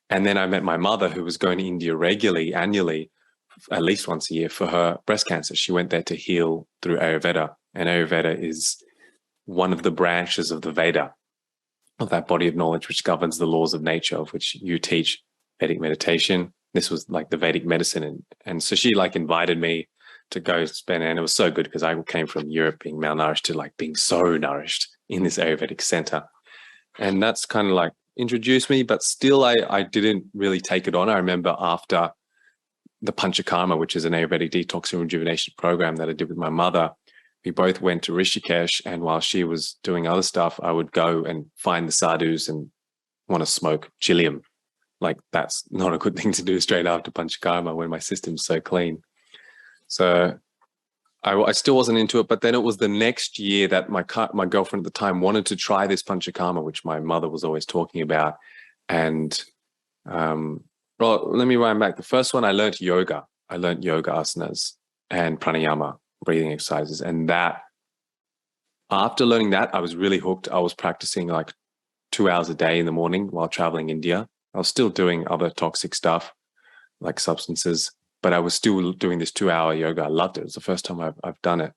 And then I met my mother, who was going to India regularly, annually, at least once a year, for her breast cancer. She went there to heal through Ayurveda. And Ayurveda is one of the branches of the Veda, of that body of knowledge which governs the laws of nature, of which you teach Vedic meditation. This was like the Vedic medicine. And so she like invited me to go spend, and it was so good because I came from Europe being malnourished to like being so nourished in this Ayurvedic center. And that's kind of like introduced me, but still I didn't really take it on. I remember after the Panchakarma, which is an Ayurvedic detox and rejuvenation program that I did with my mother, we both went to Rishikesh, and while she was doing other stuff, I would go and find the sadhus and want to smoke chilium. Like that's not a good thing to do straight after Panchakarma when my system's so clean. So I still wasn't into it, but then it was the next year that my girlfriend at the time wanted to try this Panchakarma, which my mother was always talking about. And well, let me wind back. The first one I learned yoga. I learned yoga asanas and pranayama, breathing exercises. And that, after learning that, I was really hooked. I was practicing like 2 hours a day in the morning while traveling India. I was still doing other toxic stuff like substances, but I was still doing this 2-hour yoga. I loved it. It was the first time I've done it.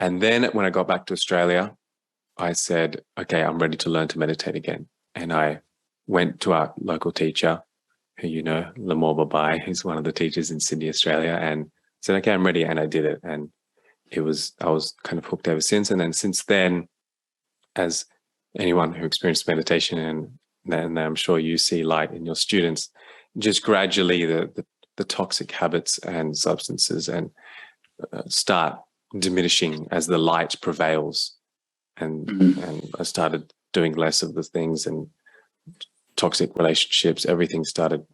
And then when I got back to Australia, I said, okay, I'm ready to learn to meditate again. And I went to our local teacher, who Lamor Babai, who's one of the teachers in Sydney, Australia, and said, okay, I'm ready. And I did it. And I was kind of hooked ever since. And then since then, as anyone who experienced meditation, and I'm sure you see light in your students, just gradually the toxic habits and substances start diminishing as the light prevails. And I started doing less of the things, and toxic relationships, everything started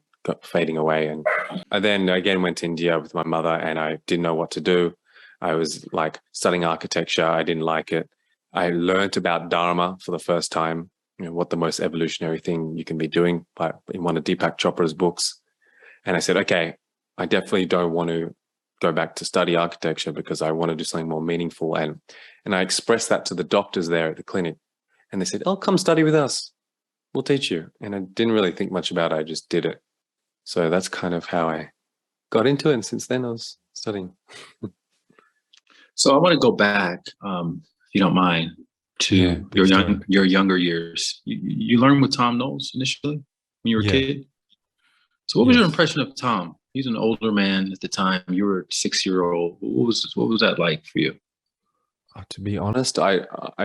fading away. And I then again went to India with my mother, and I didn't know what to do. I was like studying architecture. I didn't like it. I learned about Dharma for the first time, what the most evolutionary thing you can be doing in one of Deepak Chopra's books. And I said, okay, I definitely don't want to go back to study architecture because I want to do something more meaningful. And I expressed that to the doctors there at the clinic, and they said, oh, come study with us. We'll teach you. And I didn't really think much about it. I just did it. So that's kind of how I got into it. And since then I was studying. So I want to go back, if you don't mind, to your younger years. You learned with Thom Knoles initially when you were a kid. So what was your impression of Thom? He's an older man at the time. You were a 6-year-old. What was that like for you? To be honest, I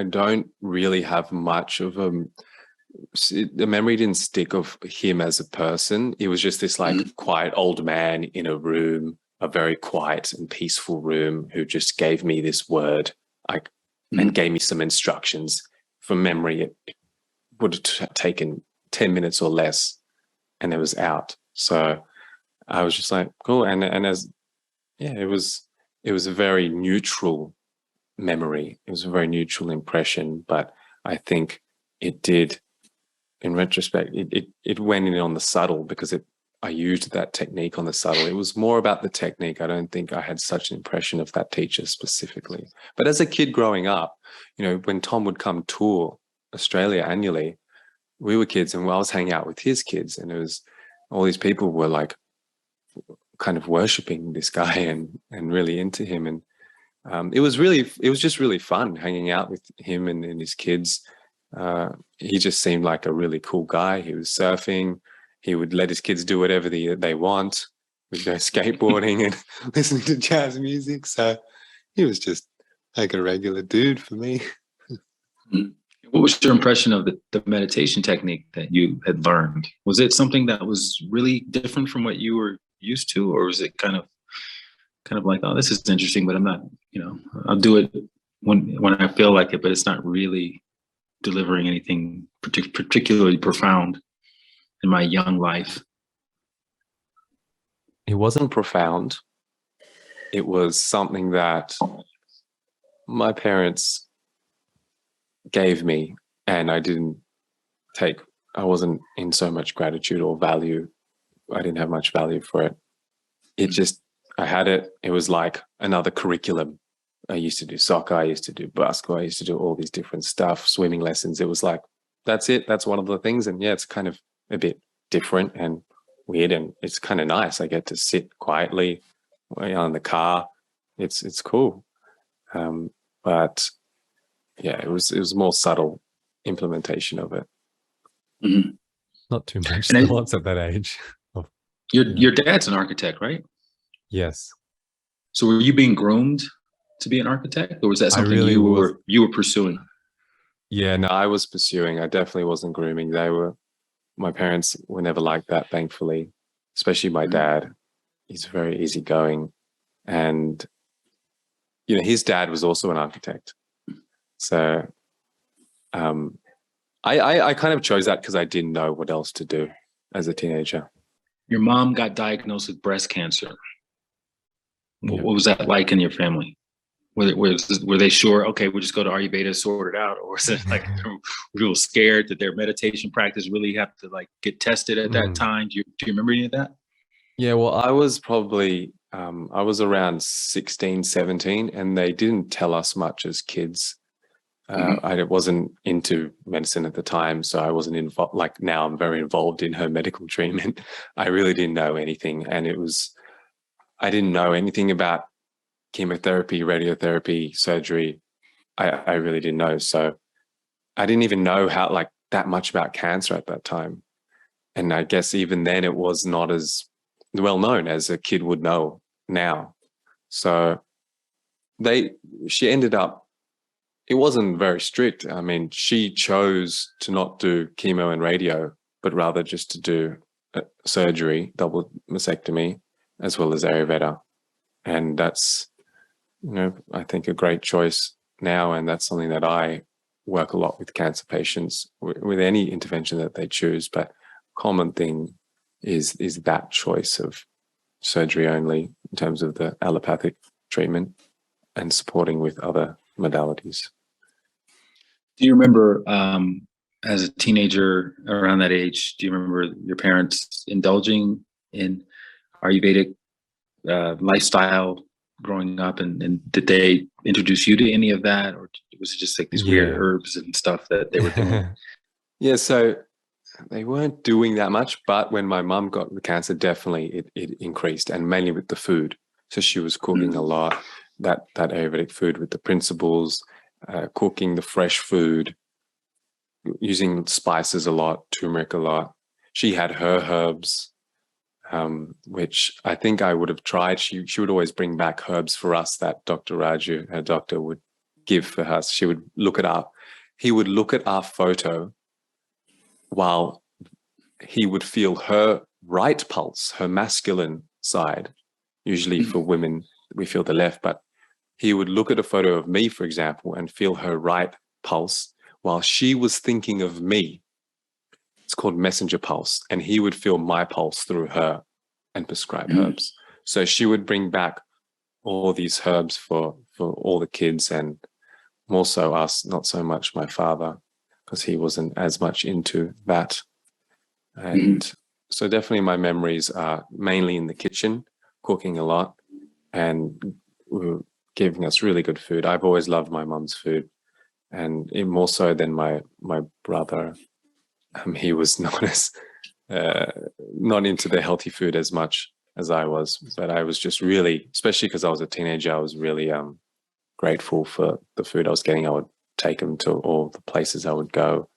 don't really have much of the memory didn't stick of him as a person. He was just this like quiet old man in a room, a very quiet and peaceful room, who just gave me this word, and gave me some instructions. From memory, it would have taken 10 minutes or less, and it was out. So I was just like, cool. And it was a very neutral memory. It was a very neutral impression, but I think it did in retrospect, it went in on the subtle because I used that technique on the subtle. It was more about the technique. I don't think I had such an impression of that teacher specifically. But as a kid growing up, when Thom would come tour Australia annually, we were kids and I was hanging out with his kids, and it was all these people were like kind of worshipping this guy and really into him. And it was just really fun hanging out with him and his kids. He just seemed like a really cool guy. He was surfing. He would let his kids do whatever they want, with skateboarding and listening to jazz music. So he was just like a regular dude for me. What was your impression of the meditation technique that you had learned? Was it something that was really different from what you were used to, or was it kind of like, oh, this is interesting, but I'm not, I'll do it when I feel like it, but it's not really delivering anything particularly profound in my young life? It wasn't profound. It was something that my parents gave me, and I wasn't in so much gratitude or value. I didn't have much value for it. I had it. It was like another curriculum. I used to do soccer. I used to do basketball. I used to do all these different stuff, swimming lessons. It was like, that's it. That's one of the things. And yeah, it's kind of a bit different and weird, and it's kind of nice. I get to sit quietly in the car. It's cool. But yeah, it was more subtle implementation of it. Mm-hmm. Not too much nuance at that age. Your dad's an architect, right? Yes. So were you being groomed to be an architect, or was that something you were pursuing? Yeah, no, I was pursuing. I definitely wasn't grooming. My parents were never like that, thankfully, especially my dad. He's very easygoing. And, his dad was also an architect. So I kind of chose that because I didn't know what else to do as a teenager. Your mom got diagnosed with breast cancer. Yeah. What was that like in your family? Were they sure, okay, we'll just go to Ayurveda, sort it out? Or was it like real scared that their meditation practice really have to like get tested at that time? Do you remember any of that? Yeah, well, I was probably, I was around 16, 17, and they didn't tell us much as kids. I wasn't into medicine at the time, so I wasn't involved. Like now I'm very involved in her medical treatment. I really didn't know anything. And I didn't know anything about chemotherapy, radiotherapy, surgery. I really didn't know. So I didn't even know that much about cancer at that time. And I guess even then it was not as well known as a kid would know now. So she ended up, it wasn't very strict. I mean, she chose to not do chemo and radio, but rather just to do surgery, double mastectomy, as well as Ayurveda. And that's, I think a great choice now. And that's something that I work a lot with cancer patients with any intervention that they choose. But common thing is that choice of surgery only in terms of the allopathic treatment and supporting with other modalities. Do you remember, as a teenager around that age, do you remember your parents indulging in Ayurvedic lifestyle growing up? And did they introduce you to any of that? Or was it just like these weird herbs and stuff that they were doing? Yeah, so they weren't doing that much, but when my mum got the cancer, definitely it increased, and mainly with the food. So she was cooking a lot, that Ayurvedic food with the principles, cooking the fresh food, using spices a lot, turmeric a lot. She had her herbs, which I think I would have tried. She would always bring back herbs for us that Dr. Raju, her doctor, would give for us. She would look it up. He would look at our photo while he would feel her right pulse, her masculine side. Usually for women, we feel the left, but he would look at a photo of me, for example, and feel her right pulse while she was thinking of me. It's called messenger pulse. And he would feel my pulse through her and prescribe herbs. So she would bring back all these herbs for all the kids, and more so us, not so much my father. because he wasn't as much into that. And so definitely my memories are mainly in the kitchen, cooking a lot, and giving us really good food. I've always loved my mum's food, and more so than my brother. He was not into the healthy food as much as I was, but I was just really, especially because I was a teenager, I was really grateful for the food I was getting. I would take him to all the places I would go,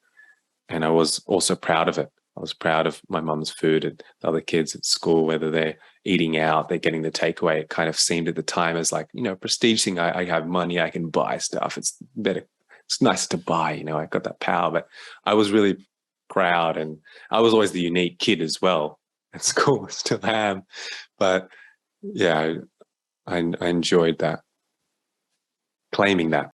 and I was also proud of it. I was proud of my mum's food and the other kids at school, whether they're eating out, they're getting the takeaway. It kind of seemed at the time as like, prestige thing. I have money, I can buy stuff. It's better. It's nicer to buy, I got that power. But I was really proud, and I was always the unique kid as well at school. Still am. But yeah, I enjoyed that, claiming that.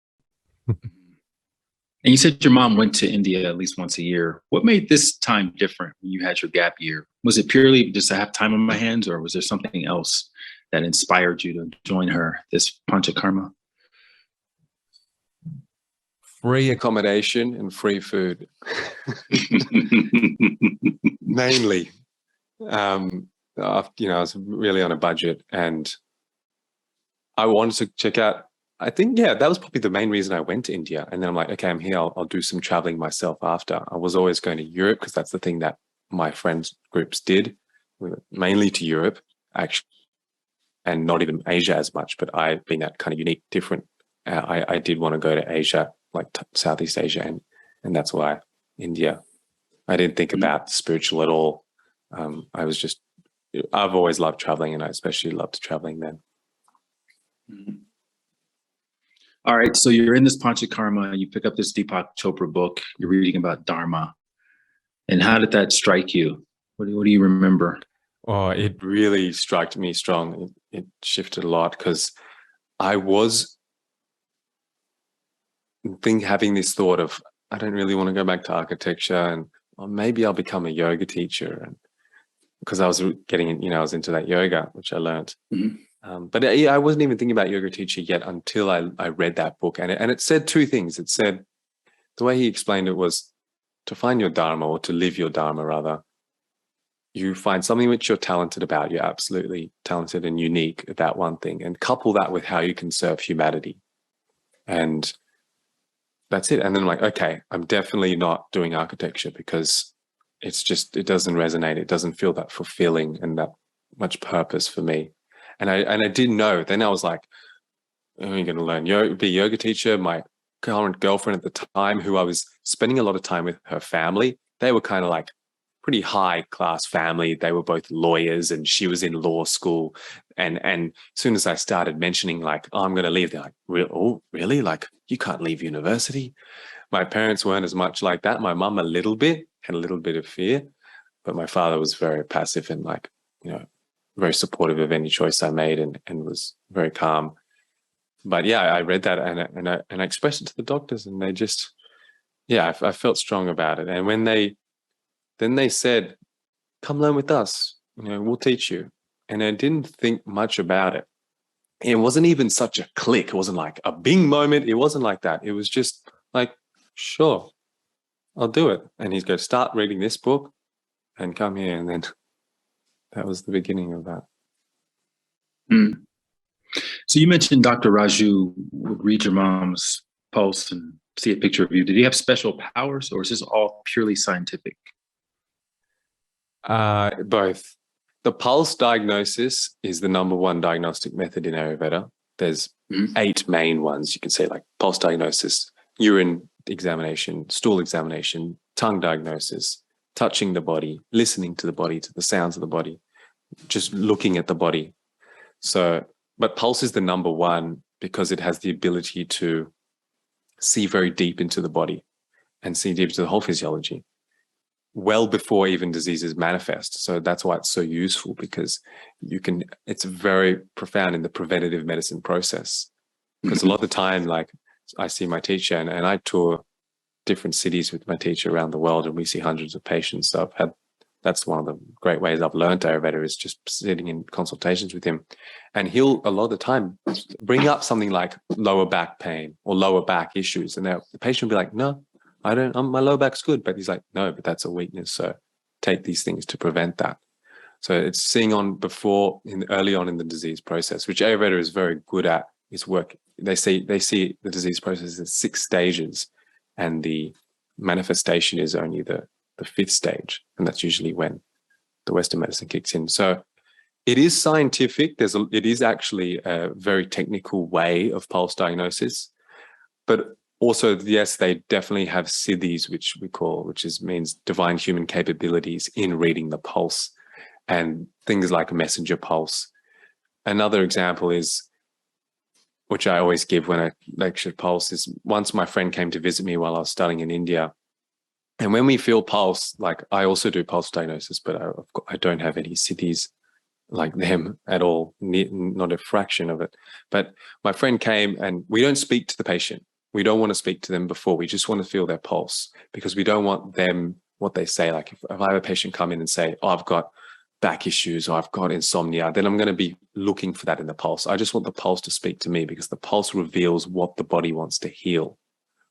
And you said your mom went to India at least once a year. What made this time different when you had your gap year? Was it purely just to have time on my hands, or was there something else that inspired you to join her, this Panchakarma? Free accommodation and free food. Mainly. I was really on a budget, and I wanted to check out, I think, that was probably the main reason I went to India. And then I'm like, okay, I'm here. I'll do some traveling myself after. I was always going to Europe because that's the thing that my friends groups did. We went mainly to Europe, actually, and not even Asia as much. But I've been that kind of unique, different. I did want to go to Asia, like Southeast Asia, and that's why India. I didn't think about spiritual at all. I've always loved traveling, and I especially loved traveling then. All right, so you're in this Panchakarma, you pick up this Deepak Chopra book, you're reading about Dharma. And how did that strike you? What do you remember? Oh, it really struck me strong. It shifted a lot because I was having this thought of, I don't really want to go back to architecture, and maybe I'll become a yoga teacher. And because I was I was into that yoga, which I learned. But I wasn't even thinking about yoga teacher yet until I read that book. And it said two things. It said, the way he explained it was, to find your Dharma, or to live your Dharma rather, you find something which you're talented about. You're absolutely talented and unique about one thing, and couple that with how you can serve humanity. And that's it. And then I'm like, okay, I'm definitely not doing architecture because it doesn't resonate. It doesn't feel that fulfilling and that much purpose for me. And I didn't know. Then I was like, oh, you're going to learn be a yoga teacher. My current girlfriend at the time, who I was spending a lot of time with, her family, they were kind of like pretty high class family. They were both lawyers, and she was in law school. And as soon as I started mentioning like, oh, I'm going to leave, they're like, oh, really? Like, you can't leave university? My parents weren't as much like that. My mum had a little bit of fear, but my father was very passive and like, very supportive of any choice I made, and was very calm. But yeah, I read that and I expressed it to the doctors, and they just, I felt strong about it. And when they said, come learn with us, we'll teach you. And I didn't think much about it. It wasn't even such a click. It wasn't like a bing moment. It wasn't like that. It was just like, sure, I'll do it. And he's going to start reading this book and come here. And then that was the beginning of that. So you mentioned Dr. Raju would read your mom's pulse and see a picture of you. Did he have special powers, or is this all purely scientific? Both. The pulse diagnosis is the number one diagnostic method in Ayurveda. There's 8 main ones. You can say, like pulse diagnosis, urine examination, stool examination, tongue diagnosis, touching the body, listening to the body, to the sounds of the body, just looking at the body. So, but pulse is the number one because it has the ability to see very deep into the body and see deep into the whole physiology, well before even diseases manifest. So that's why it's so useful, because it's very profound in the preventative medicine process. Because a lot of the time, like, I see my teacher and I tour different cities with my teacher around the world, and we see hundreds of patients. So that's one of the great ways I've learned Ayurveda, is just sitting in consultations with him. And he'll, a lot of the time, bring up something like lower back pain or lower back issues. And the patient will be like, no, my lower back's good. But he's like, no, but that's a weakness. So take these things to prevent that. So it's seeing early on in the disease process, which Ayurveda is very good at, is work. They see the disease process as 6 stages, and the manifestation is only the 5th stage. And that's usually when the Western medicine kicks in. So it is scientific. It is actually a very technical way of pulse diagnosis, but also, yes, they definitely have siddhis, which means divine human capabilities in reading the pulse, and things like a messenger pulse. Another example is, which I always give when I lecture pulse, is once my friend came to visit me while I was studying in India. And when we feel pulse, like I also do pulse diagnosis, but I don't have any siddhis like them at all, not a fraction of it. But my friend came, and we don't speak to the patient. We don't want to speak to them before. We just want to feel their pulse, because we don't want them, what they say. Like if I have a patient come in and say, oh, I've got back issues or I've got insomnia, then I'm going to be looking for that in the pulse. I just want the pulse to speak to me, because the pulse reveals what the body wants to heal.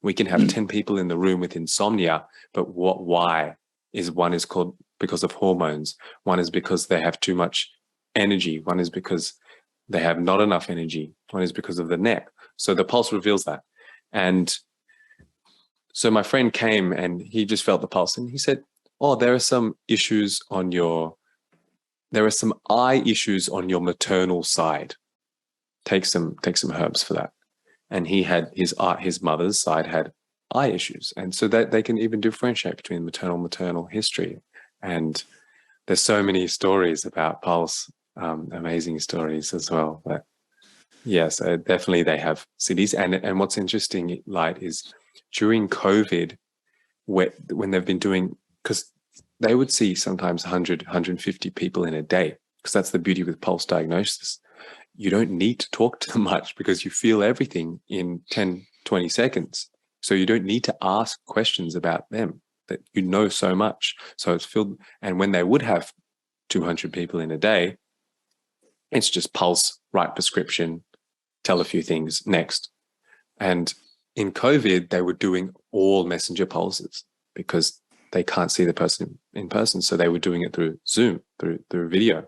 We can have 10 people in the room with insomnia, but why is one is called because of hormones. One is because they have too much energy. One is because they have not enough energy. One is because of the neck. So the pulse reveals that. And so my friend came and he just felt the pulse, and he said, oh, there are some eye issues on your maternal side. Take some herbs for that. And he had his mother's side had eye issues. And so that they can even differentiate between maternal history. And there's so many stories about pulse, amazing stories as well. But yes, definitely they have cities. And what's interesting, Light, is during COVID, when they've been doing, because they would see sometimes 100, 150 people in a day, because that's the beauty with pulse diagnosis. You don't need to talk to them much, because you feel everything in 10, 20 seconds. So you don't need to ask questions about them, that you know so much. So it's filled. And when they would have 200 people in a day, it's just pulse, write prescription, tell a few things, next. And in COVID, they were doing all messenger pulses, because they can't see the person in person. So they were doing it through Zoom, through video.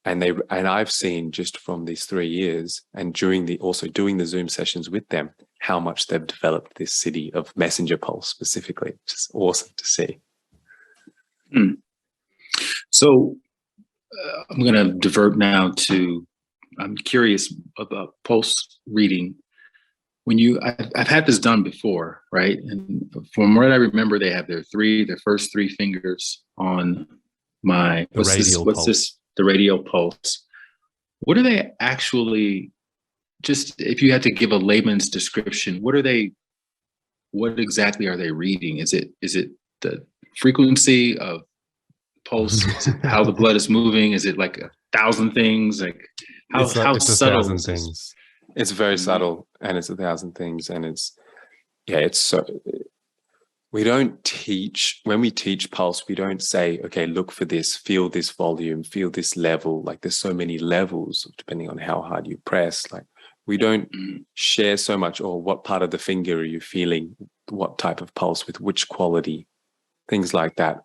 And I've seen, just from these 3 years, and also doing the Zoom sessions with them, how much they've developed this city of messenger pulse specifically. It's just awesome to see. So I'm going to divert now to, I'm curious about pulse reading. I've had this done before, right? And from what I remember, they have their first three fingers on my, the radial pulse. What are they actually, just if you had to give a layman's description, what exactly are they reading? Is it the frequency of pulse? Is it how the blood is moving? Is it like 1,000 things? Like how subtle is this? It's very subtle, and it's 1,000 things, and it's so. We don't teach, when we teach pulse, we don't say, okay, look for this, feel this volume, feel this level. Like there's so many levels depending on how hard you press. Like we don't share so much, or what part of the finger are you feeling, what type of pulse with which quality, things like that.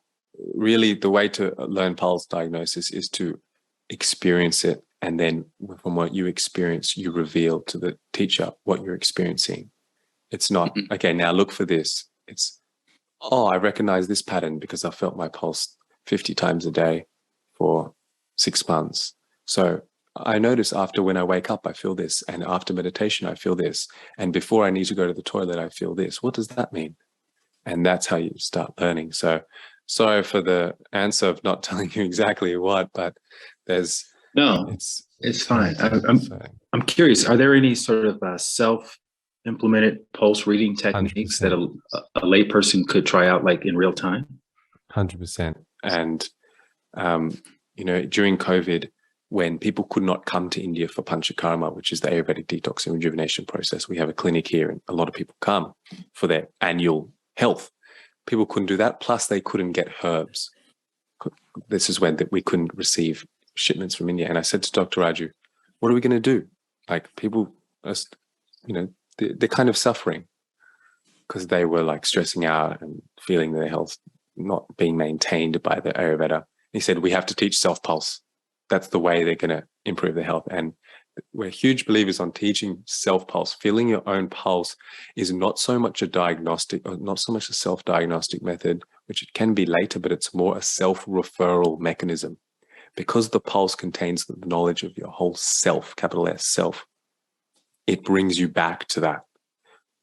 Really, the way to learn pulse diagnosis is to experience it. And then from what you experience, you reveal to the teacher what you're experiencing. It's not, okay, now look for this. It's, oh, I recognize this pattern because I felt my pulse 50 times a day for 6 months. So I notice after, when I wake up, I feel this. And after meditation, I feel this. And before I need to go to the toilet, I feel this. What does that mean? And that's how you start learning. So sorry for the answer of not telling you exactly what, but there's... No, it's fine. I'm curious, are there any sort of self-implemented pulse reading techniques 100%. That a layperson could try out, like in real time? 100%. And, during COVID, when people could not come to India for Panchakarma, which is the Ayurvedic detox and rejuvenation process, we have a clinic here, and a lot of people come for their annual health. People couldn't do that. Plus, they couldn't get herbs. This is when we couldn't receive shipments from India. And I said to Dr. Raju, what are we going to do? Like, people are, they're kind of suffering. because they were like stressing out and feeling their health not being maintained by the Ayurveda. He said, we have to teach self-pulse. That's the way they're going to improve their health. And we're huge believers on teaching self-pulse. Feeling your own pulse is not so much a diagnostic, or not so much a self-diagnostic method, which it can be later, but it's more a self-referral mechanism. Because the pulse contains the knowledge of your whole self, capital S, self, it brings you back to that.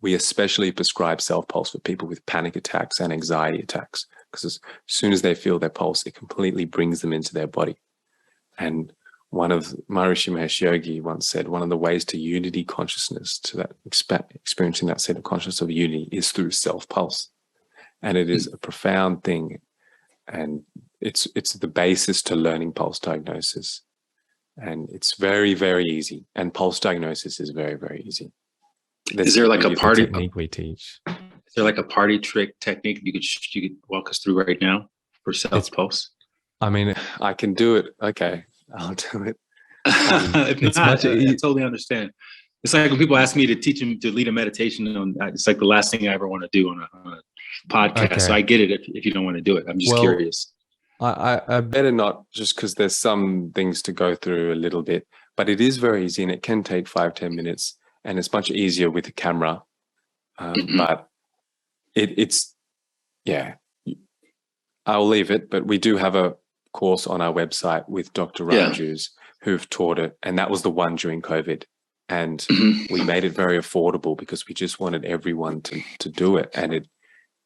We especially prescribe self-pulse for people with panic attacks and anxiety attacks, because as soon as they feel their pulse, it completely brings them into their body. And one of Maharishi Mahesh Yogi once said, one of the ways to unity consciousness, to that experiencing that state of consciousness of unity, is through self-pulse. And it is a profound thing. And it's the basis to learning pulse diagnosis. And it's very, very easy. And pulse diagnosis is very, very easy. Is there like a party technique we teach? Is there like a party trick technique you could walk us through right now for self-pulse? I mean, I can do it. Okay, I'll do it. If not, I totally understand. It's like when people ask me to teach them to lead a meditation on, it's like the last thing I ever want to do on a podcast. Okay. So I get it if you don't want to do it. I'm just curious. I better not, just because there's some things to go through a little bit, but it is very easy and it can take 5-10 minutes, and it's much easier with a camera. But it's, yeah, I'll leave it, but we do have a course on our website with Dr. Raju's who've taught it, and that was the one during COVID. And we made it very affordable because we just wanted everyone to do it. And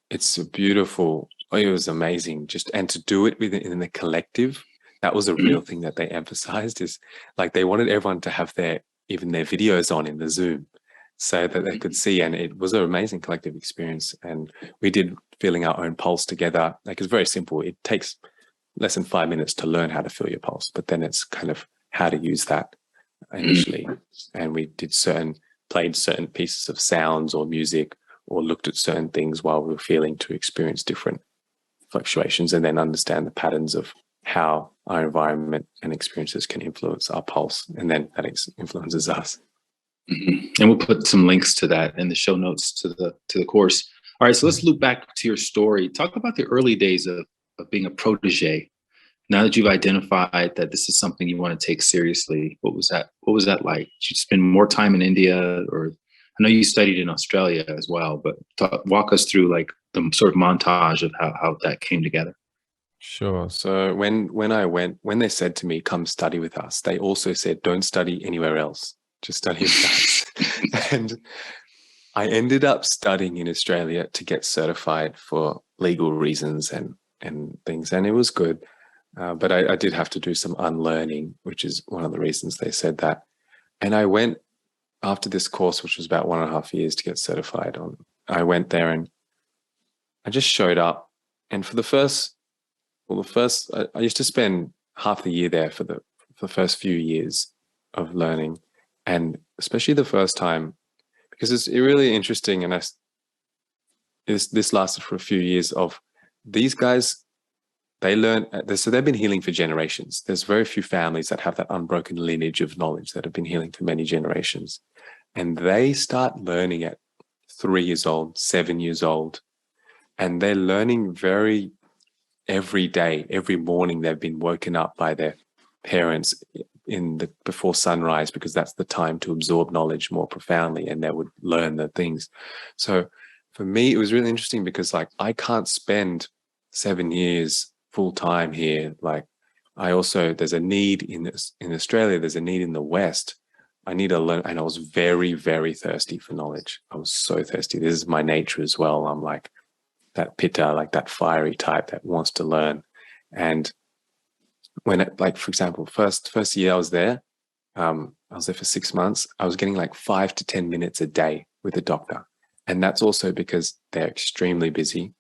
it's a beautiful, it was amazing. And to do it in the collective, that was a real thing that they emphasized, is like they wanted everyone to have even their videos on in the Zoom so that they could see. And it was an amazing collective experience. And we did feeling our own pulse together. Like, it's very simple. It takes less than 5 minutes to learn how to feel your pulse, but then it's kind of how to use that initially. And we played certain pieces of sounds or music, or looked at certain things while we were feeling, to experience different fluctuations and then understand the patterns of how our environment and experiences can influence our pulse, and then that influences us. And we'll put some links to that in the show notes to the course. All right, so let's loop back to your story. Talk about the early days of being a protege. Now that you've identified that this is something you want to take seriously, what was that like? Did you spend more time in India, or I know you studied in Australia as well, but walk us through like the sort of montage of how that came together. Sure. So when they said to me, come study with us, they also said, don't study anywhere else, just study with us. And I ended up studying in Australia to get certified for legal reasons and things, and it was good. But I did have to do some unlearning, which is one of the reasons they said that. And I went after this course, which was about 1.5 years to get certified on. I went there and I just showed up. And for I used to spend half the year there for the first few years of learning, and especially the first time, because it's really interesting. And this lasted for a few years. Of these guys, they learn, so they've been healing for generations. There's very few families that have that unbroken lineage of knowledge that have been healing for many generations. And they start learning at 3 years old, 7 years old. And they're learning every day, every morning. They've been woken up by their parents before sunrise, because that's the time to absorb knowledge more profoundly, and they would learn the things. So for me, it was really interesting, because like I can't spend 7 years full time here. Like there's a need in Australia, there's a need in the West. I need to learn, and I was very, very thirsty for knowledge. I was so thirsty. This is my nature as well. I'm like that pitta, like that fiery type that wants to learn. And when for example, first year I was there for 6 months. I was getting like 5 to 10 minutes a day with a doctor. And that's also because they're extremely busy.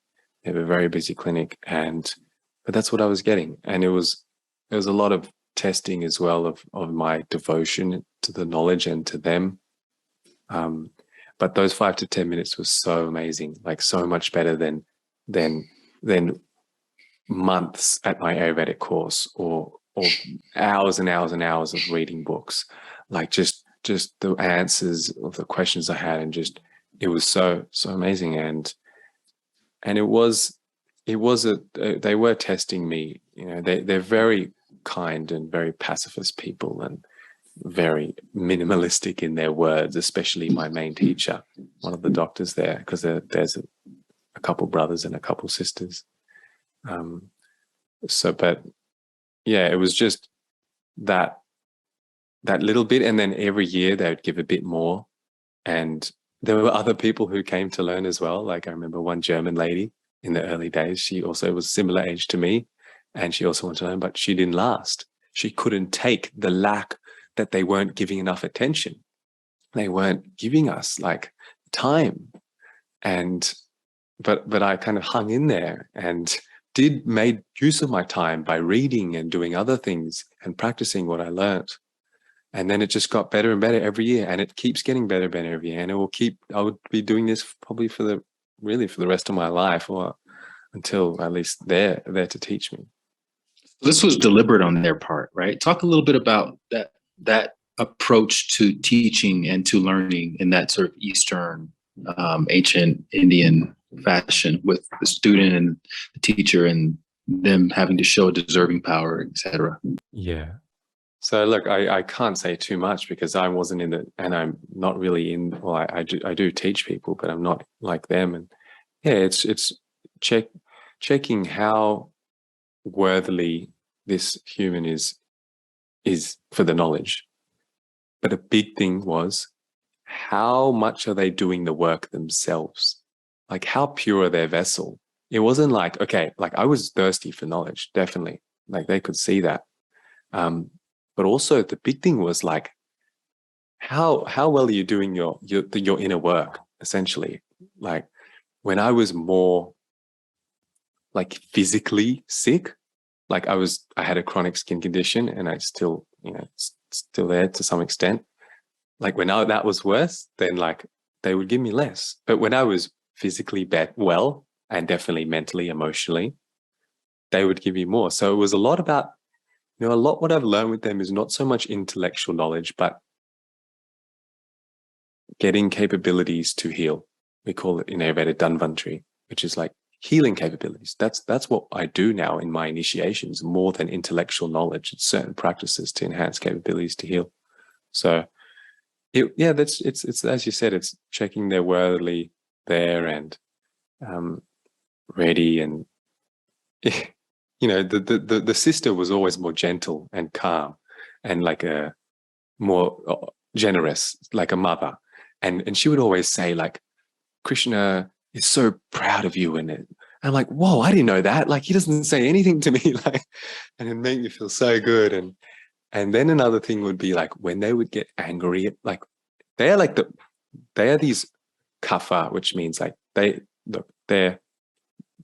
They have a very busy clinic, but that's what I was getting. And there was a lot of testing as well of my devotion to the knowledge and to them. But those 5 to 10 minutes was so amazing, like so much better than months at my Ayurvedic course, or hours and hours and hours of reading books. Like just the answers of the questions I had, and just it was so amazing. And it was they were testing me. You know, they're very kind and very pacifist people, and very minimalistic in their words, especially my main teacher, one of the doctors there, because there's a couple brothers and a couple sisters. But yeah, it was just that little bit, and then every year they would give a bit more. And there were other people who came to learn as well. Like I remember one German lady in the early days. She also was similar age to me, and she also wanted to learn, but she didn't last. She couldn't take the lack that they weren't giving enough attention. They weren't giving us like time. But I kind of hung in there and made use of my time by reading and doing other things and practicing what I learned. And then it just got better and better every year, and it keeps getting better and better every year. And I would be doing this probably for the rest of my life, or until at least they're there to teach me. This was deliberate on their part, right? Talk a little bit about that approach to teaching and to learning in that sort of Eastern, ancient Indian fashion, with the student and the teacher and them having to show a deserving power, etc. Yeah. So look, I can't say too much because I wasn't in it, and I'm not really in. Well, I do teach people, but I'm not like them. And yeah, it's checking how worthily this human is for the knowledge. But a big thing was, how much are they doing the work themselves? Like, how pure are their vessel? It wasn't like, okay, like I was thirsty for knowledge, definitely. Like they could see that. But also the big thing was like, how well are you doing your inner work, essentially? Like when I was more like physically sick, like I had a chronic skin condition, and I still, still there to some extent. Like when that was worse, then like they would give me less. But when I was physically well, and definitely mentally, emotionally, they would give me more. So it was a lot about, what I've learned with them is not so much intellectual knowledge, but getting capabilities to heal. We call it in Ayurveda Dhanvantari, which is like healing capabilities. That's what I do now in my initiations, more than intellectual knowledge. It's certain practices to enhance capabilities to heal. So it's as you said, it's checking they're worthily there and ready. And the sister was always more gentle and calm, and like a more generous, like a mother. And she would always say like, Krishna is so proud of you. And I'm like, whoa, I didn't know that. Like he doesn't say anything to me, like, and it made me feel so good. And then another thing would be like when they would get angry, like they are these kapha, which means like they're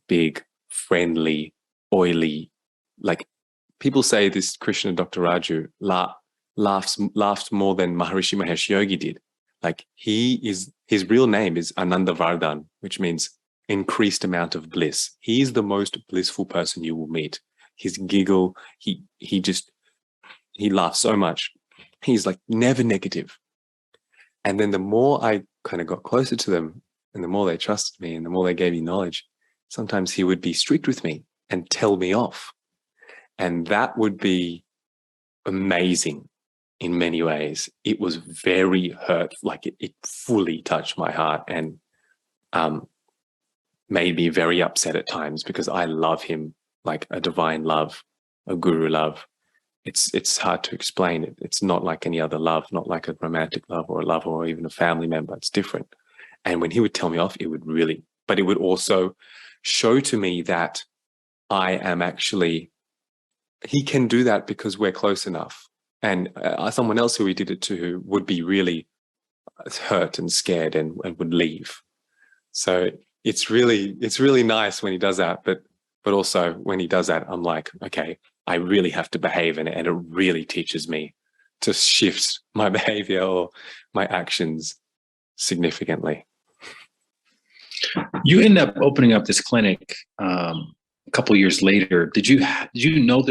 big, friendly, oily. Like people say this Krishna, Dr. Raju, laughed more than Maharishi Mahesh Yogi did. Like his real name is Ananda Vardhan, which means increased amount of bliss. He is the most blissful person you will meet. His giggle, he laughs so much. He's like never negative. And then the more I kind of got closer to them, and the more they trusted me, and the more they gave me knowledge, sometimes he would be strict with me and tell me off. And that would be amazing in many ways. It was very hurt, like it fully touched my heart, and made me very upset at times, because I love him like a divine love, a guru love. It's hard to explain. It's not like any other love, not like a romantic love or a lover or even a family member. It's different. And when he would tell me off, but it would also show to me that I am actually, he can do that because we're close enough. And someone else who he did it to would be really hurt and scared and would leave. So it's really nice when he does that. But also when he does that, I'm like, okay, I really have to behave, and it really teaches me to shift my behavior or my actions significantly. You end up opening up this clinic a couple of years later. Did you know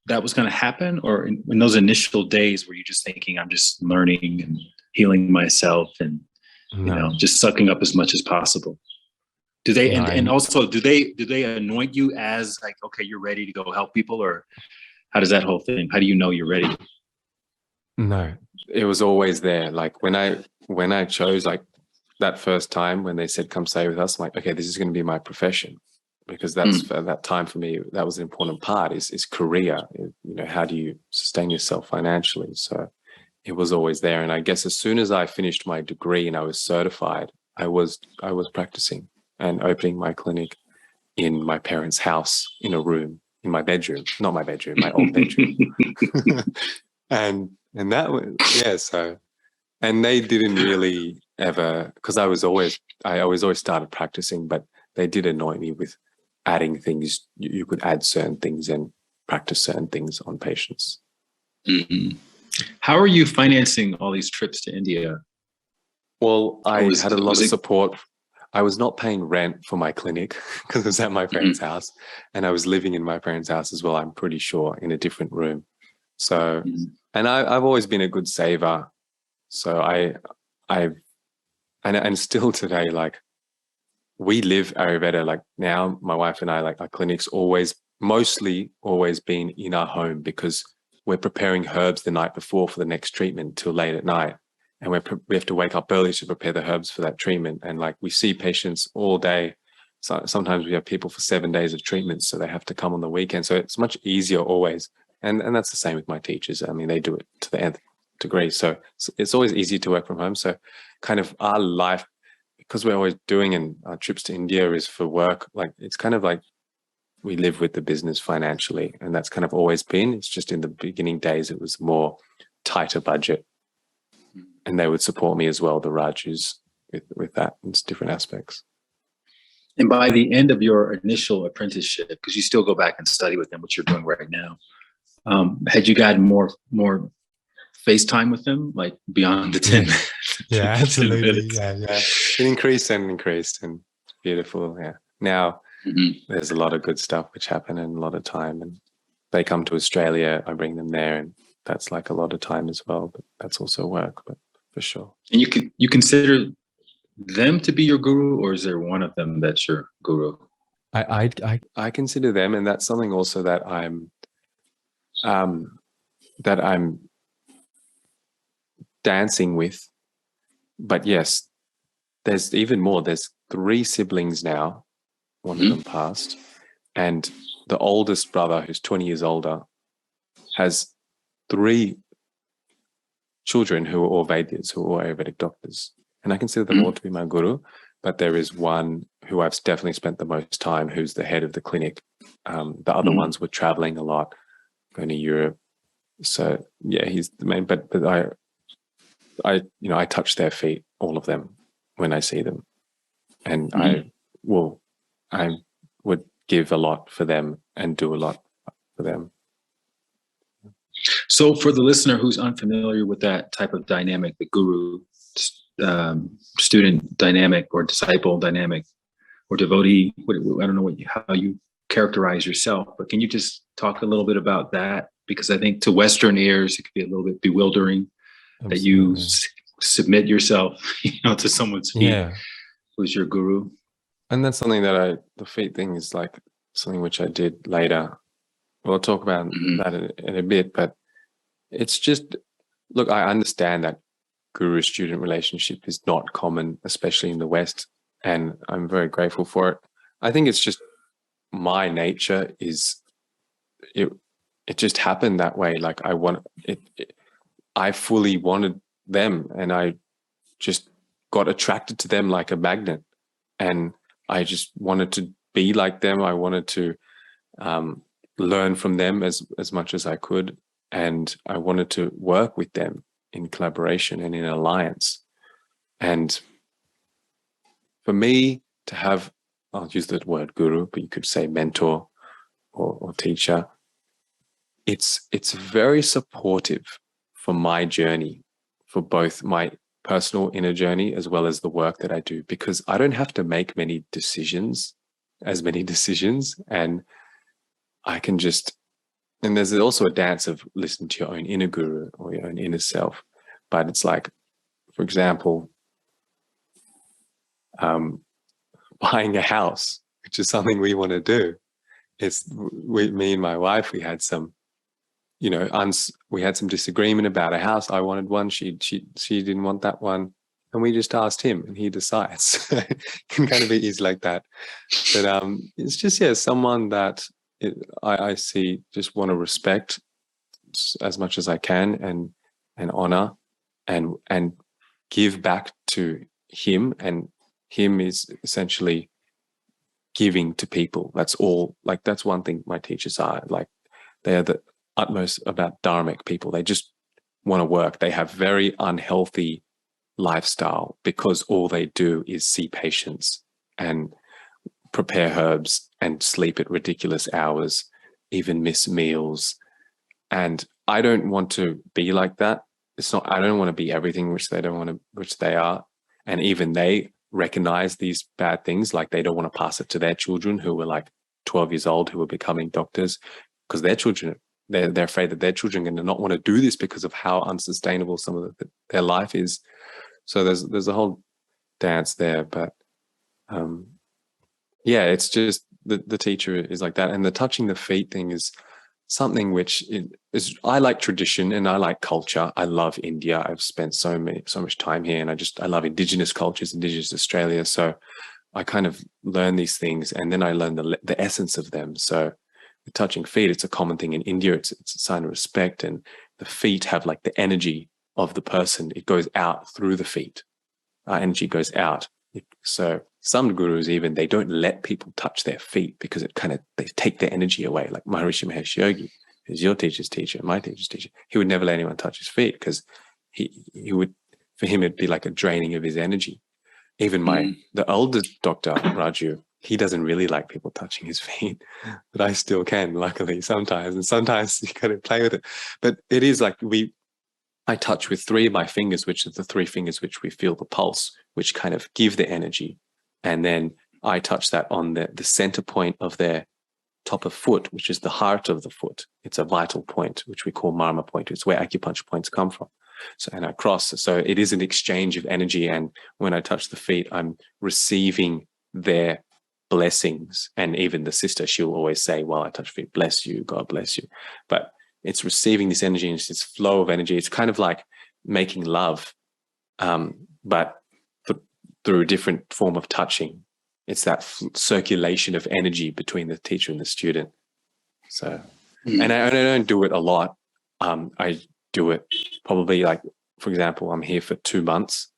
that was going to happen, or in those initial days were you just thinking, I'm just learning and healing myself and No, just sucking up as much as possible. Do they, no, and also do they anoint you as like, okay, you're ready to go help people, or how does that whole thing, how do you know you're ready? no. It was always there. Like when I chose, like that first time when they said, come stay with us, I'm like, okay, this is going to be my profession, because that's for that time for me, that was an important part is career. How do you sustain yourself financially? So it was always there. And I guess as soon as I finished my degree and I was certified, I was practicing and opening my clinic in my parents' house, in a room, in my bedroom, not my bedroom, my old bedroom. and that was, yeah. So, and they didn't really ever, because I was always started practicing, but they did annoy me with adding things. You could add certain things and practice certain things on patients. Mm-hmm. How are you financing all these trips to India? Well, I had a lot of support. I was not paying rent for my clinic because it was at my parents' house, and I was living in my parents' house as well, I'm pretty sure, in a different room. So, and I've always been a good saver. So and still today, like we live Ayurveda. Like now, my wife and I, like our clinic's mostly always been in our home, because we're preparing herbs the night before for the next treatment till late at night. And we have to wake up early to prepare the herbs for that treatment. And like we see patients all day. So sometimes we have people for 7 days of treatment, so they have to come on the weekend. So it's much easier always. And that's the same with my teachers. I mean, they do it to the nth degree. So it's always easy to work from home. So kind of our life, because we're always doing, and our trips to India is for work, like it's kind of like we live with the business financially. And that's kind of always been. It's just in the beginning days, it was more tighter budget. And they would support me as well, the Rajus, with that in different aspects. And by the end of your initial apprenticeship, because you still go back and study with them, what you're doing right now, had you gotten more FaceTime with them, like beyond the 10 minutes? Yeah, absolutely. Yeah. It increased and beautiful. Yeah. Now there's a lot of good stuff which happen and a lot of time. And they come to Australia, I bring them there, and that's like a lot of time as well. But that's also work, but for sure. And you consider them to be your guru, or is there one of them that's your guru? I consider them, and that's something also that I'm dancing with. But yes, there's even more. There's 3 siblings now. One of them passed, and the oldest brother, who's 20 years older, has 3 children who are all Vaidyas, who are all Ayurvedic doctors. And I consider them all to be my guru, but there is one who I've definitely spent the most time, who's the head of the clinic. The other ones were traveling a lot, going to Europe. So yeah, he's the main, but I touch their feet, all of them, when I see them. And I would give a lot for them and do a lot for them. So for the listener who's unfamiliar with that type of dynamic, the guru student dynamic, or disciple dynamic, or devotee, I don't know how you characterize yourself, but can you just talk a little bit about that? Because I think to Western ears, it could be a little bit bewildering. Absolutely. That you submit yourself, to someone's feet who's your guru. And that's something that the feet thing is like something which I did later. We'll talk about that in a bit, but it's just, look, I understand that guru-student relationship is not common, especially in the West, and I'm very grateful for it. I think it's just my nature is, it just happened that way. Like I fully wanted them, and I just got attracted to them like a magnet, and I just wanted to be like them. I wanted to learn from them as much as I could, and I wanted to work with them in collaboration and in alliance. And for me to have, I'll use the word guru, but you could say mentor or teacher, it's very supportive for my journey, for both my personal inner journey as well as the work that I do, because I don't have to make as many decisions, and I can just, and there's also a dance of listening to your own inner guru or your own inner self. But it's like, for example, buying a house, which is something we want to do. Me and my wife, we had some, we had some disagreement about a house. I wanted one, she didn't want that one, and we just asked him, and he decides. It can kind of be easy like that. But it's just someone that I see, just want to respect as much as I can, and honor, and give back to him, and him is essentially giving to people. That's all. Like, that's one thing my teachers are like. They are the utmost about dharmic people. They just want to work. They have very unhealthy lifestyle because all they do is see patients and prepare herbs and sleep at ridiculous hours, even miss meals. And I don't want to be like that. I don't want to be everything which they are. And even they recognize these bad things. Like, they don't want to pass it to their children who were like 12 years old, who are becoming doctors, because their children, they're afraid that their children are going to not want to do this because of how unsustainable some of their life is. So there's a whole dance there. But it's just the teacher is like that. And the touching the feet thing is something which is, I like tradition and I like culture. I love India. I've spent so much time here, and I love indigenous cultures, indigenous Australia. So I kind of learn these things, and then I learn the essence of them. So the touching feet, it's a common thing in India. It's a sign of respect, and the feet have like the energy of the person. It goes out through the feet. Energy goes out. So some gurus, even, they don't let people touch their feet because they take their energy away. Like Maharishi Mahesh Yogi, who's your teacher's teacher, my teacher's teacher, he would never let anyone touch his feet because for him, it'd be like a draining of his energy. Even the older doctor, Raju, he doesn't really like people touching his feet, but I still can, luckily, sometimes. And sometimes you got to play with it. But it is like I touch with 3 of my fingers, which are the 3 fingers which we feel the pulse, which kind of give the energy. And then I touch that on the center point of their top of foot, which is the heart of the foot. It's a vital point, which we call marma point. It's where acupuncture points come from. So, and I cross. So it is an exchange of energy. And when I touch the feet, I'm receiving their blessings. And even the sister, she'll always say, well, I touch feet, bless you, God bless you. But it's receiving this energy, and it's this flow of energy. It's kind of like making love, but through a different form of touching. It's that circulation of energy between the teacher and the student. So, and I don't do it a lot. I do it probably, like, for example, I'm here for 2 months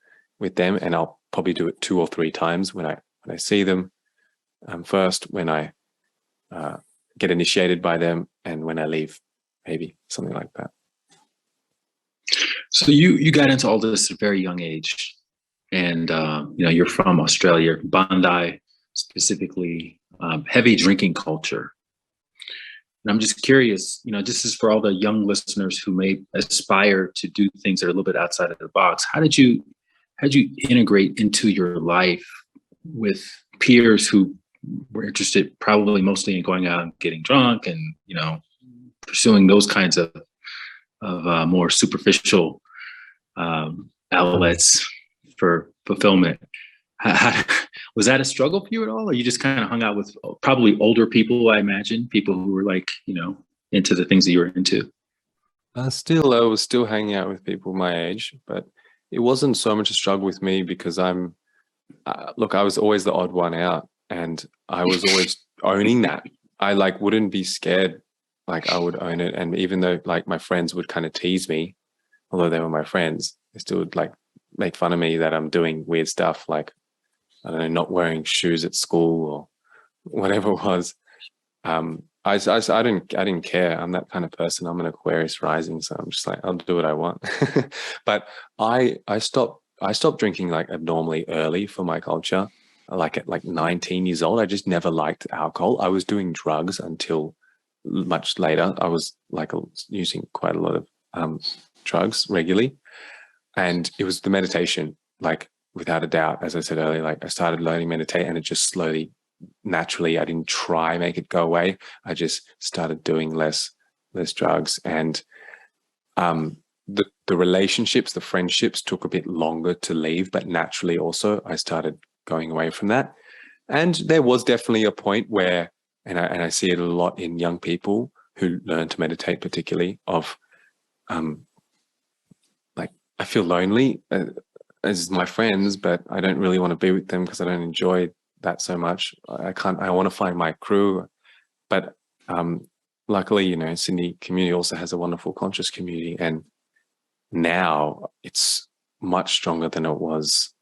with them, and I'll probably do it 2 or 3 times when I see them. First, when I get initiated by them, and when I leave, maybe something like that. So you got into all this at a very young age, and you're from Australia, Bondi specifically, heavy drinking culture. And I'm just curious, this is for all the young listeners who may aspire to do things that are a little bit outside of the box. How did you integrate into your life with peers who were interested probably mostly in going out and getting drunk and, pursuing those kinds of more superficial outlets for fulfillment? Was that a struggle for you at all? Or you just kind of hung out with probably older people, I imagine, people who were like, into the things that you were into? I was still hanging out with people my age, but it wasn't so much a struggle with me because I was always the odd one out, and I was always owning that. I wouldn't be scared. I would own it. And even though my friends would kind of tease me, although they were my friends, they still would make fun of me that I'm doing weird stuff, like, I don't know, not wearing shoes at school or whatever it was. I didn't care. I'm that kind of person. I'm an Aquarius rising, so I'm just I'll do what I want. But I stopped drinking abnormally early for my culture. At 19 years old, I just never liked alcohol. I was doing drugs until much later. I was using quite a lot of drugs regularly, and it was the meditation, without a doubt. As I said earlier, I started learning meditate, and it just slowly, naturally, I didn't try make it go away. I just started doing less drugs, and the relationships, the friendships took a bit longer to leave, but naturally also I started going away from that. And there was definitely a point where, and I see it a lot in young people who learn to meditate, particularly, of like, I feel lonely as my friends, but I don't really want to be with them because I don't enjoy that so much. I want to find my crew, but luckily, you know, Sydney community also has a wonderful conscious community, and now it's much stronger than it was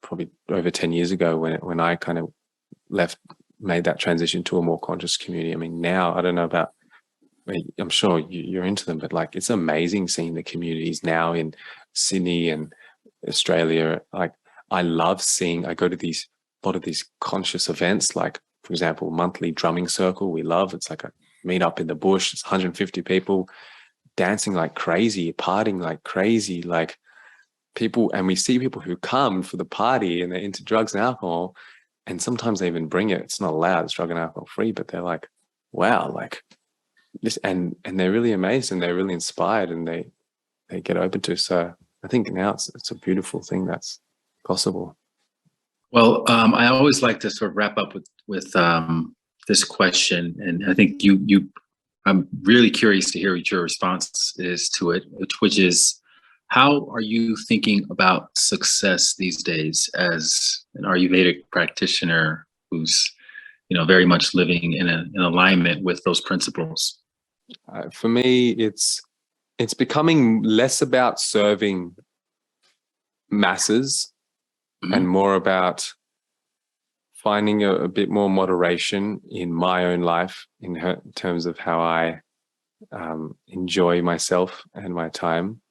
probably over 10 years ago when I kind of made that transition to a more conscious community. I mean, now I don't know about, I'm sure you're into them, but like, it's amazing seeing the communities now in Sydney and Australia. Like, I love seeing, I go to a lot of these conscious events, like, for example, monthly drumming circle. We love, it's like a meet up in the bush. It's 150 people dancing like crazy, partying like crazy, like people. And we see people who come for the party and they're into drugs and alcohol. And sometimes they even bring it. It's not allowed. It's drug and alcohol free, but they're like, wow, like this, and they're really amazed and they're really inspired and they get open to. So I think now it's a beautiful thing that's possible. Well, I always like to sort of wrap up with this question, and I think I'm really curious to hear what your response is to it, which is, how are you thinking about success these days as an Ayurvedic practitioner who's, you know, very much living in alignment with those principles? For me, it's becoming less about serving masses and more about finding a bit more moderation in my own life in terms of how I enjoy myself and my time.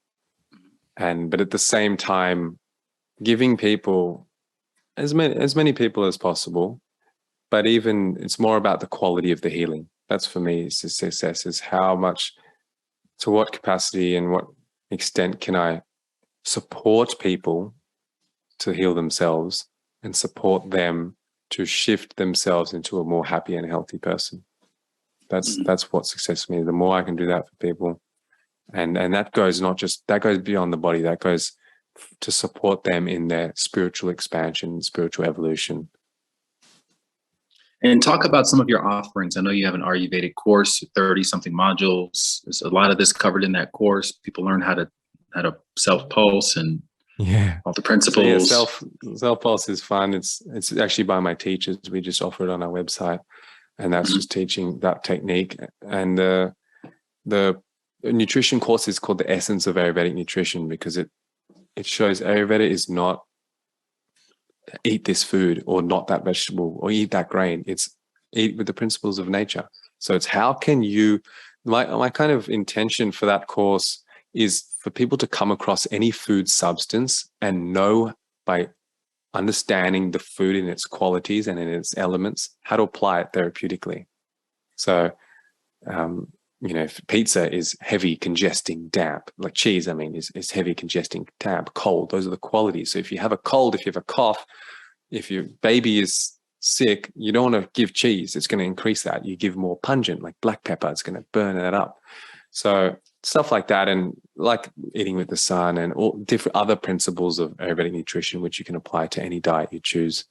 But at the same time, giving people as many people as possible, but even it's more about the quality of the healing. That's for me, success is how much, to what capacity and what extent can I support people to heal themselves and support them to shift themselves into a more happy and healthy person. That's what success means. The more I can do that for people, and that goes that goes beyond the body. That goes to support them in their spiritual expansion, spiritual evolution. And talk about some of your offerings. I know you have an Ayurvedic course, 30-something modules. There's a lot of this covered in that course. People learn how to self-pulse and all the principles. So self-pulse is fun. It's actually by my teachers. We just offer it on our website, and that's just teaching that technique. And the nutrition course is called The Essence of Ayurvedic Nutrition, because it shows Ayurveda is not eat this food or not that vegetable or eat that grain. It's eat with the principles of nature. So it's how can you, my kind of intention for that course is for people to come across any food substance and know, by understanding the food in its qualities and in its elements, how to apply it therapeutically. So, you know, if pizza is heavy, congesting, damp, like cheese, I mean, is heavy, congesting, damp, cold. Those are the qualities. So if you have a cold, if you have a cough, if your baby is sick, you don't want to give cheese. It's going to increase that. You give more pungent, like black pepper. It's going to burn that up. So stuff like that, and like eating with the sun and all different other principles of Ayurvedic nutrition, which you can apply to any diet you choose.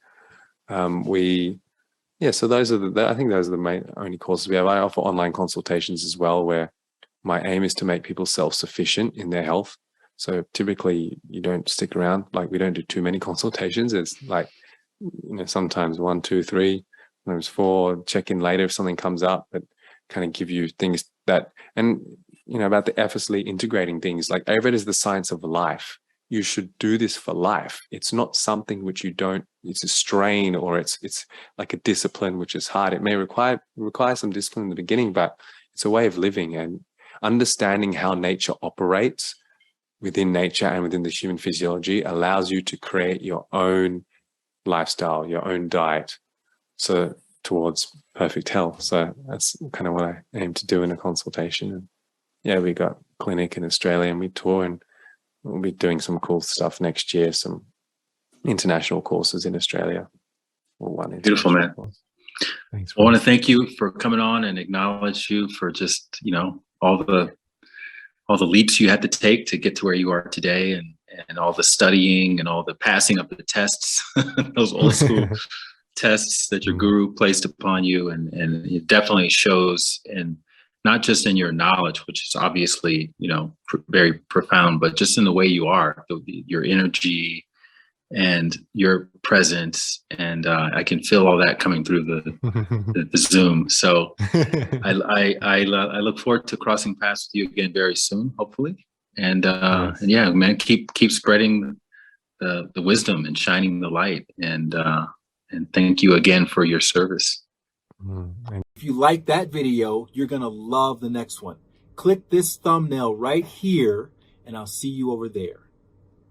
So those are I think those are the only courses we have. I offer online consultations as well, where my aim is to make people self-sufficient in their health. So typically you don't stick around, like we don't do too many consultations. It's like, you know, sometimes 1, 2, 3, sometimes 4, check in later if something comes up, but kind of give you things that, and you know, about the effortlessly integrating things. Like Ayurveda is the science of life. You should do this for life. It's not something which you don't, it's a strain, or it's like a discipline which is hard. It may require some discipline in the beginning, but it's a way of living, and understanding how nature operates within nature and within the human physiology allows you to create your own lifestyle, your own diet, so towards perfect health. So that's kind of what I aim to do in a consultation. And yeah, we got a clinic in Australia and we tour, and we'll be doing some cool stuff next year, some international courses in Australia. Beautiful, man. Course. Thanks. I want to thank you for coming on and acknowledge you for just, you know, all the leaps you had to take to get to where you are today, and all the studying and all the passing of the tests, those old school tests that your guru placed upon you. And it definitely shows, and not just in your knowledge, which is obviously, very profound, but just in the way you are, your energy and your presence. And I can feel all that coming through the Zoom. So I look forward to crossing paths with you again very soon, hopefully. And Yes. and yeah, man, keep spreading the wisdom and shining the light. And thank you again for your service. If you like that video, you're going to love the next one. Click this thumbnail right here, and I'll see you over there.